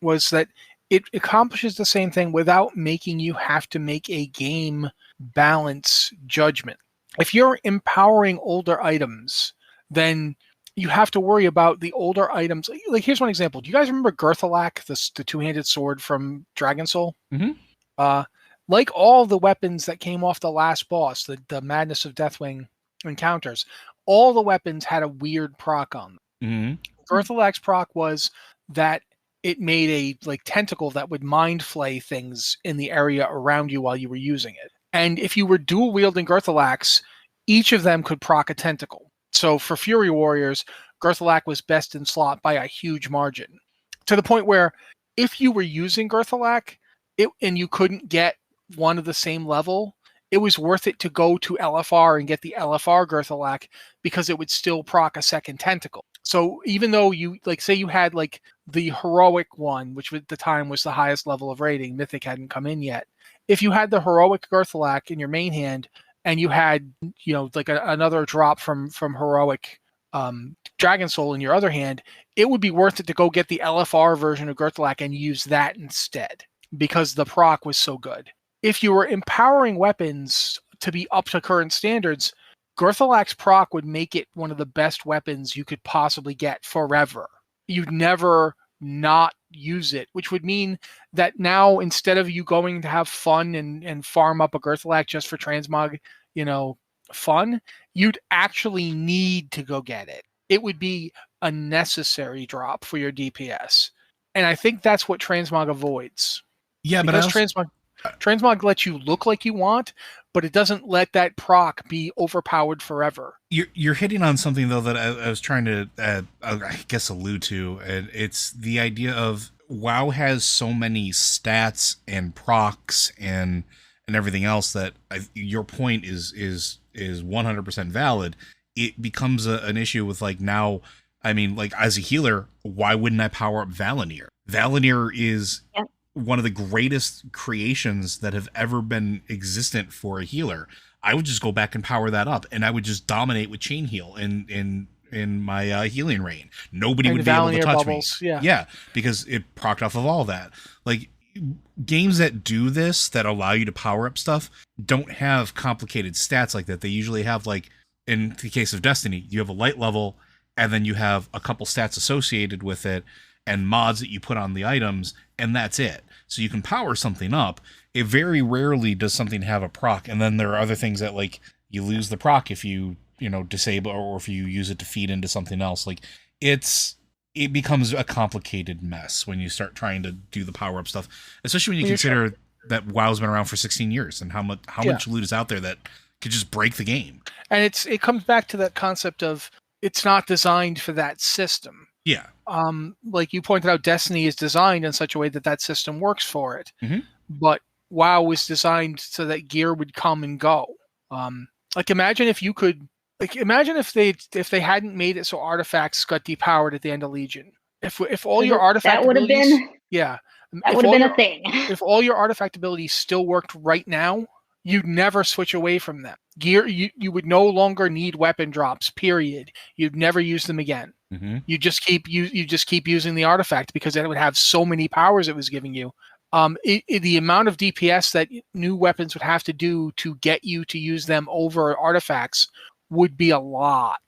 was that it accomplishes the same thing without making you have to make a game balance judgment. If you're empowering older items, then you have to worry about the older items. Like, here's one example. Do you guys remember Gerthalak, the two-handed sword from Dragon Soul? Mm-hmm. Like all the weapons that came off the last boss, the Madness of Deathwing encounters, all the weapons had a weird proc on them. Mm-hmm. Gerthalak's proc was that it made a tentacle that would mind flay things in the area around you while you were using it. And if you were dual wielding Gerthalaks, each of them could proc a tentacle. So for Fury Warriors, Gerthalak was best in slot by a huge margin, to the point where if you were using Gerthalak and you couldn't get one of the same level, it was worth it to go to LFR and get the LFR Gerthalak, because it would still proc a second tentacle. So even though you, say you had the heroic one, which at the time was the highest level of rating, Mythic hadn't come in yet. If you had the heroic Gerthalak in your main hand, and you had, another drop from heroic Dragon Soul in your other hand, it would be worth it to go get the LFR version of Gerthalak and use that instead, because the proc was so good. If you were empowering weapons to be up to current standards, Gerthalak's proc would make it one of the best weapons you could possibly get forever. You'd never not use it, which would mean that now, instead of you going to have fun and farm up a Gerthalak just for transmog, fun, you'd actually need to go get it. It would be a necessary drop for your DPS. And I think that's what transmog avoids. Yeah, because transmog lets you look like you want, but it doesn't let that proc be overpowered forever. You're hitting on something, though, that I was trying to, I guess, allude to, and it's the idea of WoW has so many stats and procs and everything else that your point is 100% valid. It becomes an issue with now. I mean, as a healer, why wouldn't I power up Valinir? Valinir is one of the greatest creations that have ever been existent for a healer. I would just go back and power that up, and I would just dominate with chain heal in my healing rain. Nobody would be able to touch bubbles, me. Yeah, because it procced off of all that. Games that do this, that allow you to power up stuff, don't have complicated stats like that. They usually have, in the case of Destiny, you have a light level, and then you have a couple stats associated with it, and mods that you put on the items, and that's it. So you can power something up. It very rarely does something have a proc, and then there are other things that, like, you lose the proc if you disable, or if you use it to feed into something else. Like, it becomes a complicated mess when you start trying to do the power up stuff, especially when you consider that WoW's been around for 16 years and how much loot is out there that could just break the game. And it comes back to that concept of it's not designed for that system. Yeah. Like you pointed out, Destiny is designed in such a way that system works for it. Mm-hmm. But WoW was designed so that gear would come and go. Like imagine if you could, imagine if they hadn't made it so artifacts got depowered at the end of Legion. If all your artifact that would have been that would have been a thing. If all your artifact abilities still worked right now, you'd never switch away from them. Gear, you would no longer need weapon drops. Period. You'd never use them again. Mm-hmm. You just keep using the artifact because it would have so many powers it was giving you. The amount of DPS that new weapons would have to do to get you to use them over artifacts would be a lot.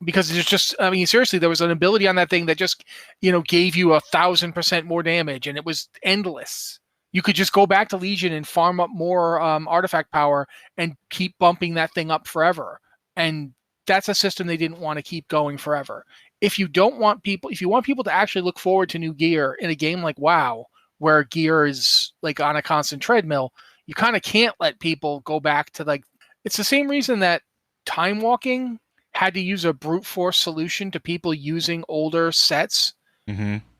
Because there's just, I mean, seriously, there was an ability on that thing that just, gave you 1,000% more damage, and it was endless. You could just go back to Legion and farm up more artifact power and keep bumping that thing up forever. And that's a system they didn't want to keep going forever. If you want people to actually look forward to new gear in a game like WoW, where gear is like on a constant treadmill, you kind of can't let people go back to it's the same reason that time walking had to use a brute force solution to people using older sets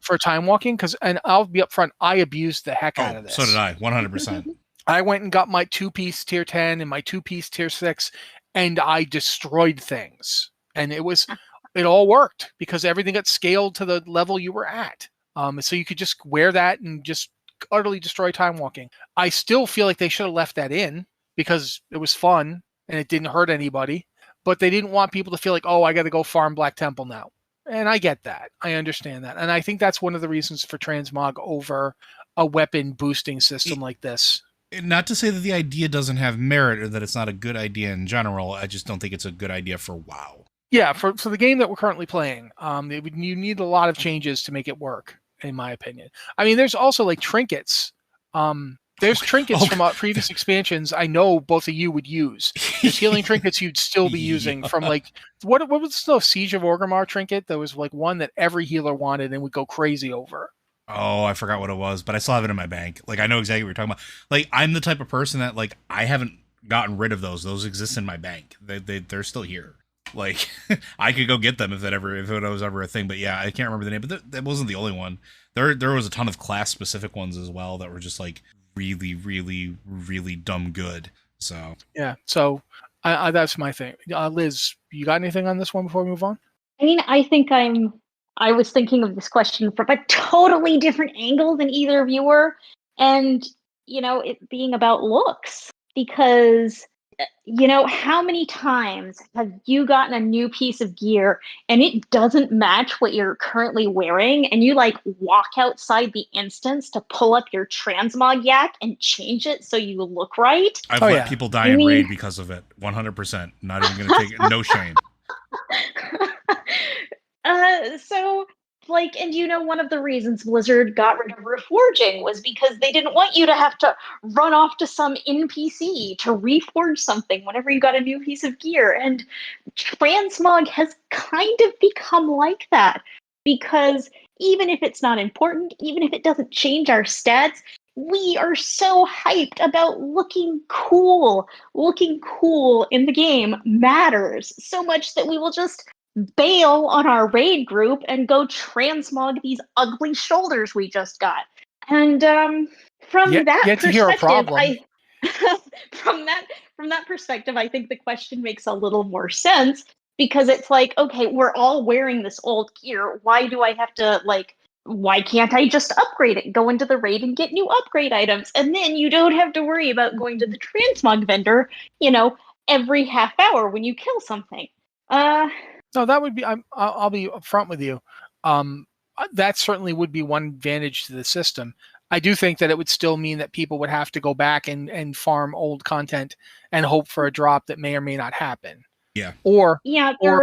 for time walking. And I'll be upfront, I abused the heck out of this. So did I, 100%. I went and got my 2-piece tier 10 and my 2-piece tier 6, and I destroyed things. And it all worked because everything got scaled to the level you were at. So you could just wear that and just utterly destroy time walking. I still feel like they should have left that in because it was fun and it didn't hurt anybody. But they didn't want people to feel like, oh, I got to go farm Black Temple now. And I get that. I understand that. And I think that's one of the reasons for transmog over a weapon boosting system like this. Not to say that the idea doesn't have merit or that it's not a good idea in general. I just don't think it's a good idea for WoW. Yeah, for the game that we're currently playing, you need a lot of changes to make it work, in my opinion. I mean, there's also like trinkets. There's trinkets from previous expansions I know both of you would use. There's healing trinkets you'd still be using from what was the Siege of Orgrimmar trinket? There was like one that every healer wanted and would go crazy over. Oh, I forgot what it was, but I still have it in my bank. Like, I know exactly what you're talking about. Like, I'm the type of person that, like, I haven't gotten rid of those. Those exist in my bank. They're still here. Like, I could go get them if it was ever a thing. But yeah, I can't remember the name. But that wasn't the only one. There was a ton of class-specific ones as well that were just, like, really, really, really dumb good. So yeah, so I that's my thing. Liz, you got anything on this one before we move on? I mean, I was thinking of this question from a totally different angle than either of you were, and it being about looks, because how many times have you gotten a new piece of gear and it doesn't match what you're currently wearing, and you walk outside the instance to pull up your transmog yak and change it so you look right? I've let people die in raid because of it. 100%. Not even gonna take it. No shame. So and one of the reasons Blizzard got rid of reforging was because they didn't want you to have to run off to some NPC to reforge something whenever you got a new piece of gear. And transmog has kind of become like that, because even if it's not important, even if it doesn't change our stats, we are so hyped about looking cool. Looking cool in the game matters so much that we will just bail on our raid group and go transmog these ugly shoulders we just got. And from that perspective, I think the question makes a little more sense, because it's like, okay, we're all wearing this old gear. Why do I have to why can't I just upgrade it, go into the raid and get new upgrade items? And then you don't have to worry about going to the transmog vendor, every half hour when you kill something. No, that would be. I'll be upfront with you. That certainly would be one advantage to the system. I do think that it would still mean that people would have to go back and farm old content and hope for a drop that may or may not happen. Yeah. Or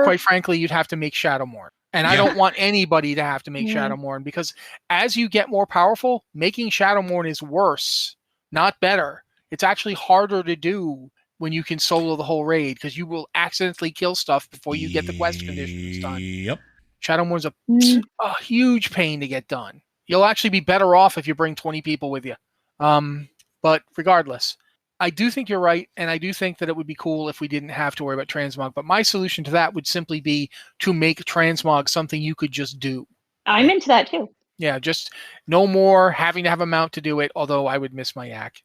quite frankly, you'd have to make Shadowmourne. And I don't want anybody to have to make Shadowmourne, because as you get more powerful, making Shadowmourne is worse, not better. It's actually harder to do when you can solo the whole raid, because you will accidentally kill stuff before you get the quest conditions done. Yep. Shadowmourne's a huge pain to get done. You'll actually be better off if you bring 20 people with you. But regardless, I do think you're right, and I do think that it would be cool if we didn't have to worry about transmog. But my solution to that would simply be to make transmog something you could just do. I'm into that too. Yeah, just no more having to have a mount to do it, although I would miss my yak.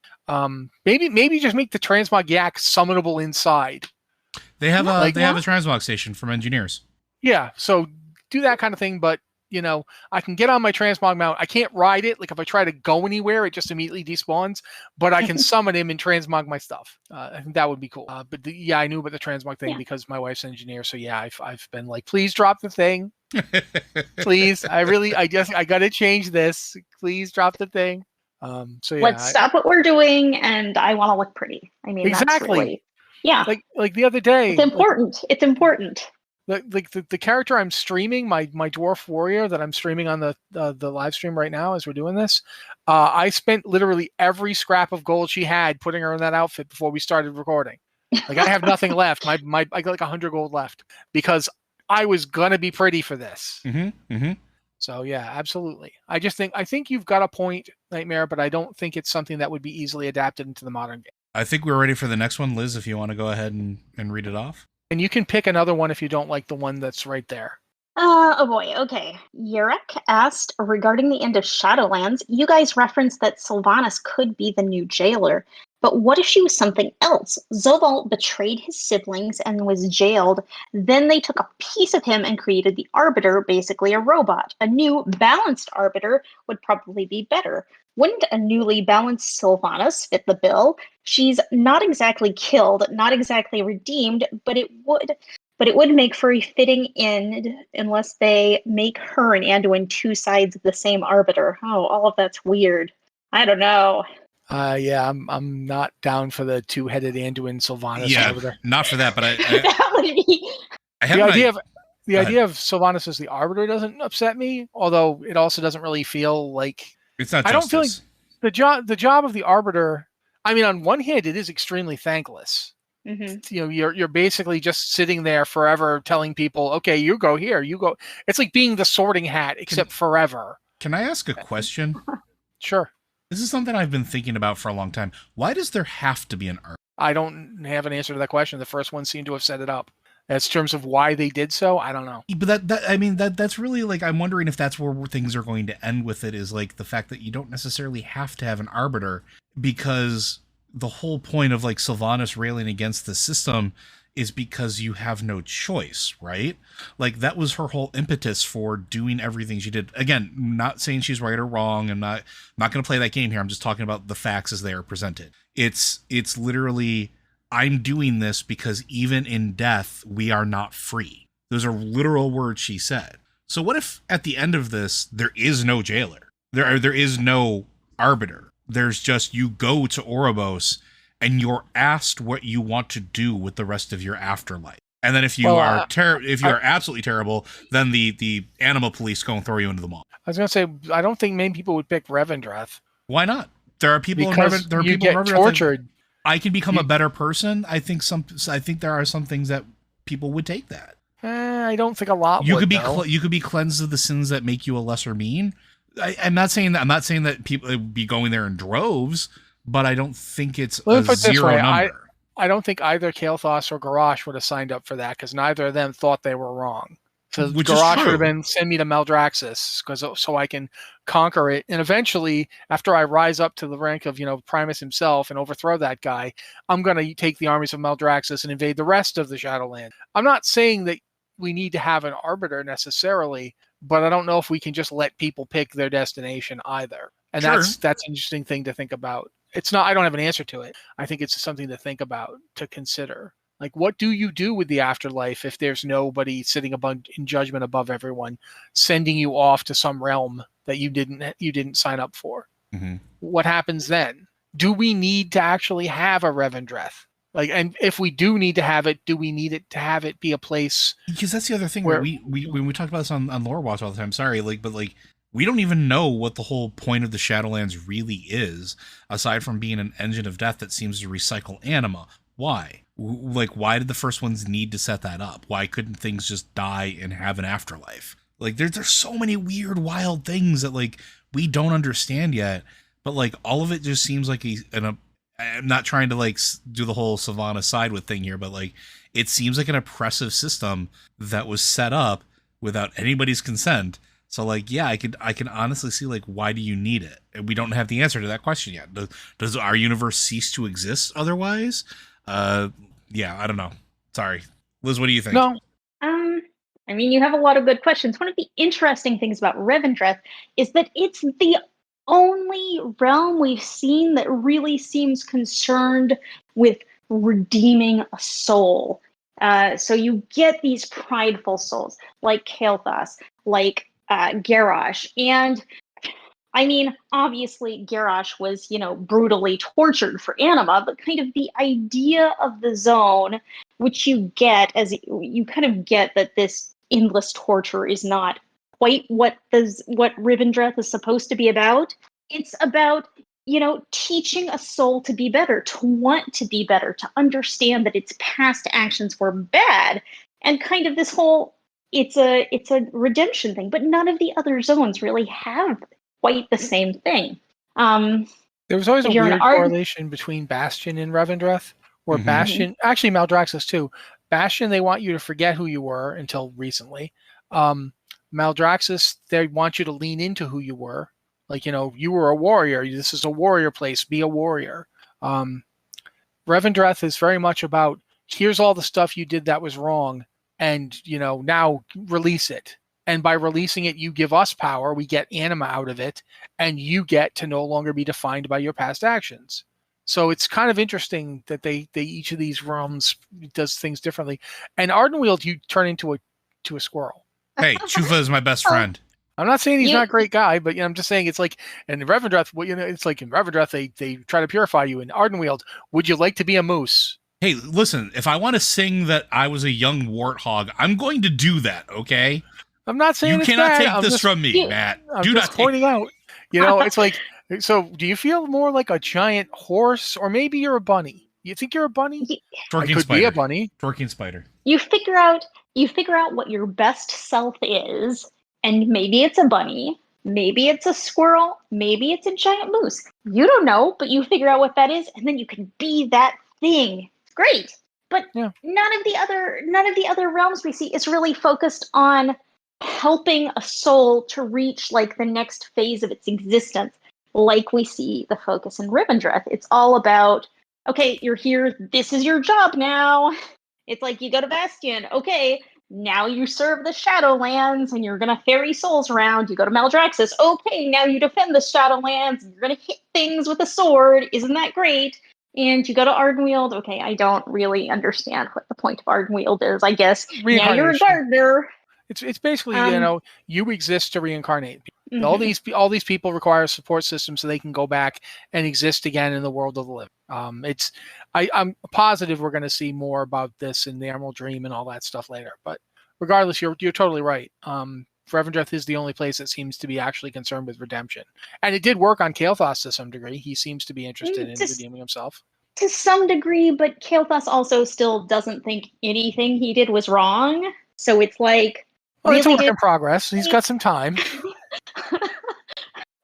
Maybe just make the transmog yak summonable inside. They have a transmog station from engineers. Yeah, so do that kind of thing, but I can get on my transmog mount. I can't ride it. Like if I try to go anywhere, it just immediately despawns. But I can summon him and transmog my stuff. I think that would be cool. But I knew about the transmog thing because my wife's an engineer. So yeah, I've been like, please drop the thing. Please, I got to change this. Please drop the thing. So yeah, let's stop what we're doing, and I want to look pretty. I mean, exactly. That's really, yeah. Like the other day, it's important. It's important. Like the character I'm streaming, my dwarf warrior that I'm streaming on the live stream right now as we're doing this, I spent literally every scrap of gold she had putting her in that outfit before we started recording. Like I have nothing left. I got like 100 gold left because I was gonna be pretty for this. So yeah, absolutely. I think you've got a point, Nightmare, but I don't think it's something that would be easily adapted into the modern game. I think we're ready for the next one, Liz. If you want to go ahead and read it off. And you can pick another one if you don't like the one that's right there. Oh boy, okay. Yurek asked, regarding the end of Shadowlands, you guys referenced that Sylvanas could be the new jailer, but what if she was something else? Zobal betrayed his siblings and was jailed. Then they took a piece of him and created the Arbiter, basically a robot. A new, balanced Arbiter would probably be better. Wouldn't a newly balanced Sylvanas fit the bill? She's not exactly killed, not exactly redeemed, but it would make for a fitting end unless they make her and Anduin two sides of the same Arbiter. Oh, all of that's weird. I don't know. Yeah, I'm not down for the two-headed Anduin Sylvanas Arbiter. Not for that, but that would be... the idea of Sylvanas as the Arbiter doesn't upset me, although it also doesn't really feel like it's not. I don't feel like the job of the Arbiter. I mean, on one hand, it is extremely thankless. You're basically just sitting there forever telling people, okay, you go here, you go. It's like being the Sorting Hat, except forever. Can I ask a question? Sure. This is something I've been thinking about for a long time. Why does there have to be an Arbiter? I don't have an answer to that question. The first one seemed to have set it up. As terms of why they did so, I don't know. But that's really like, I'm wondering if that's where things are going to end with it, is like the fact that you don't necessarily have to have an Arbiter, because the whole point of like Sylvanas railing against the system is because you have no choice, right? Like that was her whole impetus for doing everything she did. Again, not saying she's right or wrong. I'm not going to play that game here. I'm just talking about the facts as they are presented. It's literally, I'm doing this because even in death, we are not free. Those are literal words she said. So what if at the end of this, there is no jailer? There is no Arbiter. There's just, you go to Oribos and you're asked what you want to do with the rest of your afterlife. And then if you are absolutely terrible, then the animal police go and throw you into the mall. I was going to say, I don't think many people would pick Revendreth. Why not? There are people because you get tortured. I can become a better person. I think there are some things that people would take that. I don't think a lot. You could be cleansed of the sins that make you a lesser being. I'm not saying that people would be going there in droves, but I don't think it's a zero number. I don't think either Kael'thas or Garrosh would have signed up for that, because neither of them thought they were wrong. So Garrosh would have been, send me to Maldraxxus so I can conquer it. And eventually, after I rise up to the rank of, Primus himself and overthrow that guy, I'm going to take the armies of Maldraxxus and invade the rest of the Shadowland. I'm not saying that we need to have an Arbiter necessarily, but I don't know if we can just let people pick their destination either. And that's an interesting thing to think about. It's not, I don't have an answer to it. I think it's something to think about, to consider. Like, what do you do with the afterlife if there's nobody sitting in judgment above everyone, sending you off to some realm that you didn't sign up for? Mm-hmm. What happens then? Do we need to actually have a Revendreth? Like, and if we do need to have it, do we need it to have it be a place? Because that's the other thing where we when we talk about this on Lore Watch all the time. Sorry, but we don't even know what the whole point of the Shadowlands really is, aside from being an engine of death that seems to recycle anima. Why? Why did the first ones need to set that up? Why couldn't things just die and have an afterlife? Like, there's so many weird, wild things that we don't understand yet. But all of it just seems like I'm not trying to do the whole Savannah Sidewith thing here, but it seems like an oppressive system that was set up without anybody's consent. So yeah, I can honestly see why do you need it? And we don't have the answer to that question yet. Does our universe cease to exist otherwise? Yeah, I don't know. Sorry, Liz, what do you think? No. I mean, you have a lot of good questions. One of the interesting things about Revendreth is that it's the only realm we've seen that really seems concerned with redeeming a soul. So you get these prideful souls like Kael'thas, like Garrosh. And I mean, obviously Garrosh was, brutally tortured for anima, but kind of the idea of the zone, which you get as you kind of get that this endless torture is not quite what Revendreth is supposed to be about. It's about, teaching a soul to be better, to want to be better, to understand that its past actions were bad, and kind of this whole it's a redemption thing. But none of the other zones really have quite the same thing. There was always a weird correlation between Bastion and Revendreth, where Bastion, actually Maldraxxus too. Bastion, they want you to forget who you were until recently. Maldraxxus, they want you to lean into who you were. You were a warrior. This is a warrior place. Be a warrior. Revendreth is very much about, here's all the stuff you did that was wrong, and, now release it. And by releasing it, you give us power. We get anima out of it, and you get to no longer be defined by your past actions. So it's kind of interesting that they each of these realms does things differently. And Ardenweald, you turn into a squirrel. Hey, Chufa is my best friend. I'm not saying he's not a great guy, but I'm just saying it's in Revendreth. It's in Revendreth they try to purify you. In Ardenweald, would you like to be a moose? Hey, listen, if I want to sing that I was a young warthog, I'm going to do that. Okay. I'm not saying you cannot take this from me, Matt. I'm just pointing out. It's so. Do you feel more like a giant horse, or maybe you're a bunny? You think you're a bunny? Twerking could spider. Be a bunny. Twerking spider. You figure out what your best self is, and maybe it's a bunny, maybe it's a squirrel, maybe it's a giant moose. You don't know, but you figure out what that is, and then you can be that thing. It's great. But none of the other realms we see is really focused on helping a soul to reach the next phase of its existence, like we see the focus in Revendreth. It's all about, okay, you're here, this is your job now. It's like you go to Bastion, okay, now you serve the Shadowlands and you're gonna ferry souls around. You go to Maldraxxus, okay, now you defend the Shadowlands and you're gonna hit things with a sword. Isn't that great? And you go to Ardenweald, okay, I don't really understand what the point of Ardenweald is, I guess. Now you're a gardener. It's basically, you exist to reincarnate. Mm-hmm. All these people require a support system so they can go back and exist again in the world of the living. I'm positive we're going to see more about this in the Emerald Dream and all that stuff later. But regardless, you're totally right. Revendreth is the only place that seems to be actually concerned with redemption, and it did work on Kael'thas to some degree. He seems to be interested in redeeming himself to some degree, but Kael'thas also still doesn't think anything he did was wrong. So it's well, it's a work in progress. He's got some time.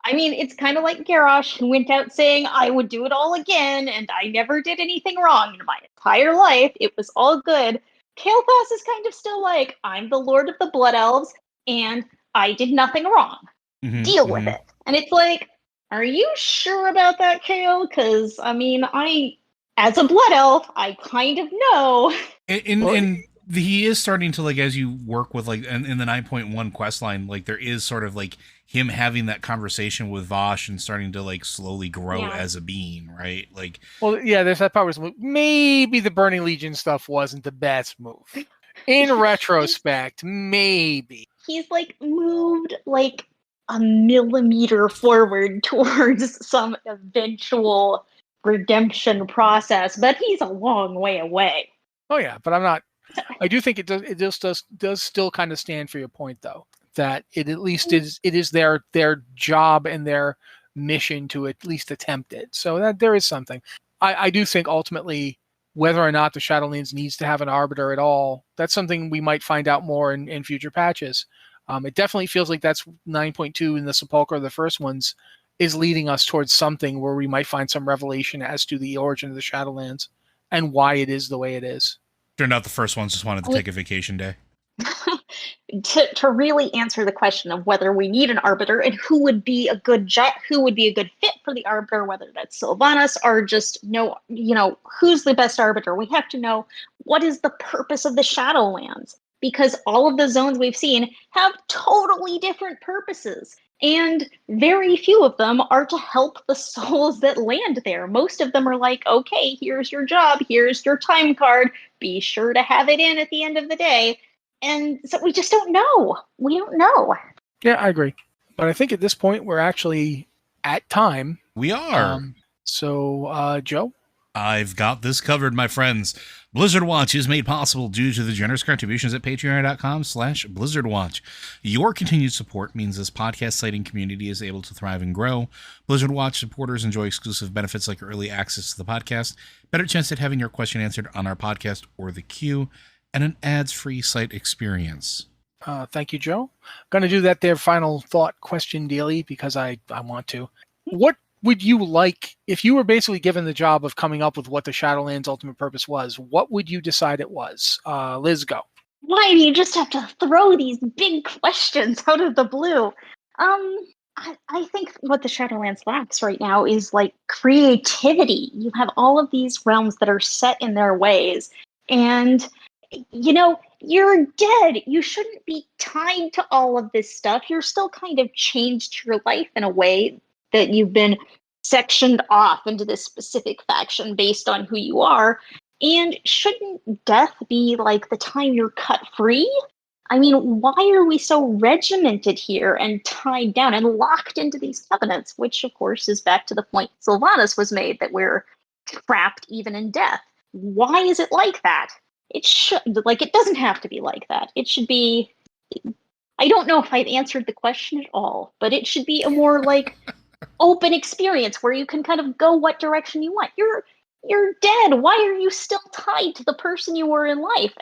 I mean, it's kind of like Garrosh, who went out saying, I would do it all again, and I never did anything wrong in my entire life. It was all good. Kael'thas is kind of still I'm the Lord of the Blood Elves, and I did nothing wrong. Mm-hmm, Deal with it. And it's are you sure about that, Kael? Because, I mean, as a Blood Elf, I kind of know. He is starting to as you work with in the 9.1 quest line, there is sort of him having that conversation with Vosh and starting to slowly grow as a being, right? There's that part where maybe the Burning Legion stuff wasn't the best move. In retrospect, maybe. He's moved a millimeter forward towards some eventual redemption process, but he's a long way away. Oh yeah, but I'm not. I do think it does. It just does still kind of stand for your point, though, that it at least is their job and their mission to at least attempt it. So that there is something. I do think ultimately whether or not the Shadowlands needs to have an arbiter at all, that's something we might find out more in future patches. It definitely feels like that's 9.2 in the Sepulchre, the first ones, is leading us towards something where we might find some revelation as to the origin of the Shadowlands and why it is the way it is. Turned out the first ones just wanted to take a vacation day. To really answer the question of whether we need an arbiter and who would be a good fit for the arbiter, whether that's Sylvanas or just who's the best arbiter, we have to know what is the purpose of the Shadowlands, because all of the zones we've seen have totally different purposes, and very few of them are to help the souls that land there. Most of them are like, okay, here's your job, here's your time card, be sure to have it in at the end of the day. And so we just don't know. We don't know. Yeah, I agree. But I think at this point, we're actually at time. We are. So, Joe? I've got this covered, my friends. Blizzard Watch is made possible due to the generous contributions at patreon.com/BlizzardWatch. Your continued support means this podcast citing community is able to thrive and grow. Blizzard Watch supporters enjoy exclusive benefits like early access to the podcast, better chance at having your question answered on our podcast or the queue, and an ads-free site experience. Thank you, Joe. I'm going to do that there final thought question daily because I want to. What would you like, if you were basically given the job of coming up with what the Shadowlands' ultimate purpose was, what would you decide it was? Liz, go. Why do you just have to throw these big questions out of the blue? I think what the Shadowlands lacks right now is like creativity. You have all of these realms that are set in their ways, and you're dead. You shouldn't be tied to all of this stuff. You're still kind of changed your life in a way that you've been sectioned off into this specific faction based on who you are. And shouldn't death be like the time you're cut free? I mean, why are we so regimented here and tied down and locked into these covenants? Which, of course, is back to the point Sylvanas was made, that we're trapped even in death. Why is it like that? It doesn't have to be like that. It should be, I don't know if I've answered the question at all, but it should be a more like open experience where you can kind of go what direction you want. You're dead. Why are you still tied to the person you were in life?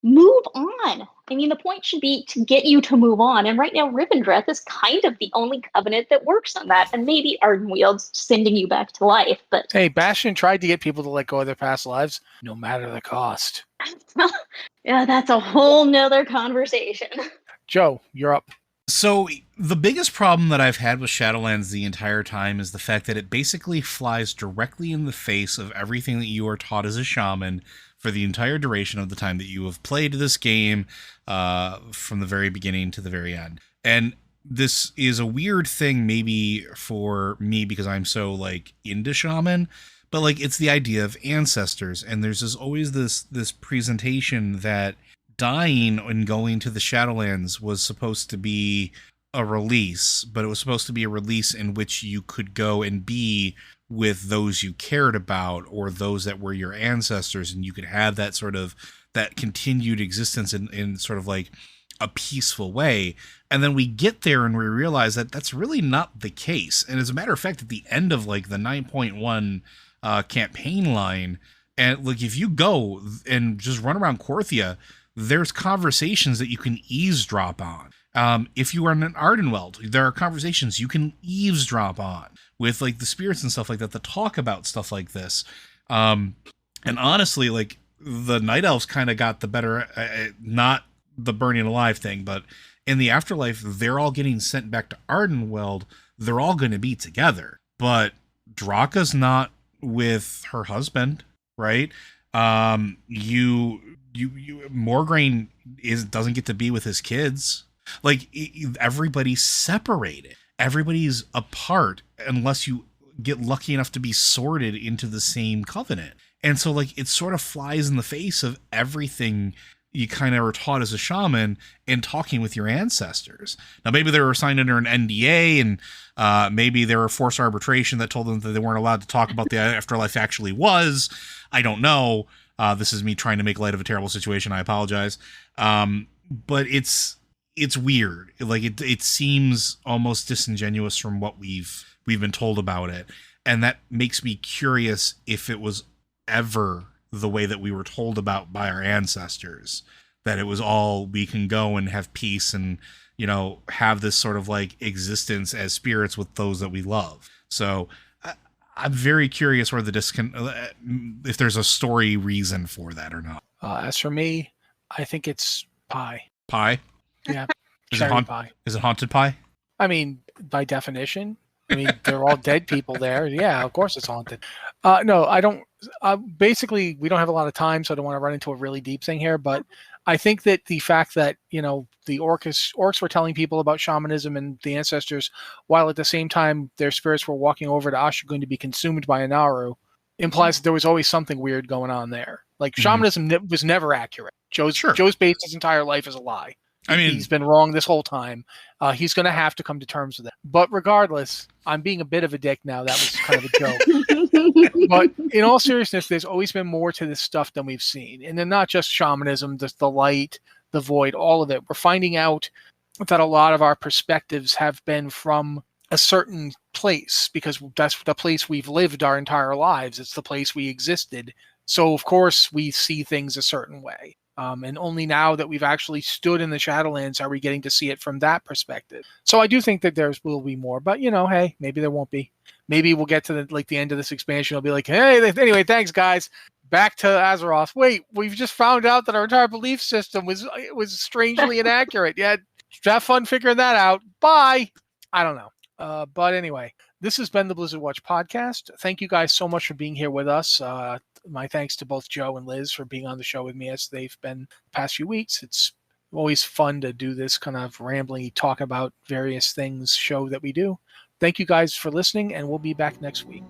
Move on. I mean, the point should be to get you to move on. And right now, Rivendreth is kind of the only covenant that works on that. And maybe Ardenweald's sending you back to life. But hey, Bastion tried to get people to let go of their past lives, no matter the cost. Yeah, that's a whole nother conversation. Joe, you're up. So the biggest problem that I've had with Shadowlands the entire time is the fact that it basically flies directly in the face of everything that you are taught as a shaman for the entire duration of the time that you have played this game, from the very beginning to the very end. And this is a weird thing maybe for me because I'm so like into shaman, but like it's the idea of ancestors, and there's always this presentation that dying and going to the Shadowlands was supposed to be a release, but it was supposed to be a release in which you could go and be with those you cared about or those that were your ancestors, and you could have that sort of that continued existence in sort of like a peaceful way. And then we get there and we realize that that's really not the case. And as a matter of fact, at the end of like the 9.1 campaign line, and like if you go and just run around Korthia, there's conversations that you can eavesdrop on. If you are in an Ardenweld, there are conversations you can eavesdrop on with like the spirits and stuff like that talk about stuff like this. And honestly, like the Night Elves kind of got the better, not the burning alive thing, but in the afterlife, they're all getting sent back to Ardenweld. They're all going to be together, but Draka's not with her husband, right? Morgraine doesn't get to be with his kids. Like everybody's separated. Everybody's apart unless you get lucky enough to be sorted into the same covenant. And so like it sort of flies in the face of everything you kind of are taught as a shaman in talking with your ancestors. Now, maybe they were signed under an NDA, and maybe there were forced arbitration that told them that they weren't allowed to talk about the afterlife actually was. I don't know. This is me trying to make light of a terrible situation. I apologize. But it's weird. Like it seems almost disingenuous from what we've been told about it. And that makes me curious if it was ever the way that we were told about by our ancestors, that it was all we can go and have peace and, you know, have this sort of like existence as spirits with those that we love. So I'm very curious where if there's a story reason for that or not. As for me, I think it's pie. Pie? Yeah. Is pie. Is it haunted pie? I mean, by definition. I mean, they're all dead people there. Yeah, of course it's haunted. No, I don't. Basically, we don't have a lot of time, so I don't want to run into a really deep thing here. But I think that the fact that, you know, the orcs were telling people about shamanism and the ancestors, while at the same time their spirits were walking over to us, going to be consumed by a Naru, implies that there was always something weird going on there. Like shamanism was never accurate. Joe's based his entire life as a lie. I mean, he's been wrong this whole time. He's going to have to come to terms with it. But regardless, I'm being a bit of a dick now. That was kind of a joke. But in all seriousness, there's always been more to this stuff than we've seen. And then not just shamanism, the light, the void, all of it. We're finding out that a lot of our perspectives have been from a certain place, because that's the place we've lived our entire lives. It's the place we existed. So, of course, we see things a certain way. And only now that we've actually stood in the Shadowlands are we getting to see it from that perspective. So I do think that there will be more, but, you know, hey, maybe there won't be. Maybe we'll get to the end of this expansion. It'll be like, hey, anyway, thanks, guys. Back to Azeroth. Wait, we've just found out that our entire belief system was strangely inaccurate. Yeah, have fun figuring that out. Bye. I don't know. But anyway, this has been the Blizzard Watch podcast. Thank you guys so much for being here with us. My thanks to both Joe and Liz for being on the show with me as they've been the past few weeks. It's always fun to do this kind of rambling talk about various things show that we do. Thank you guys for listening, and we'll be back next week.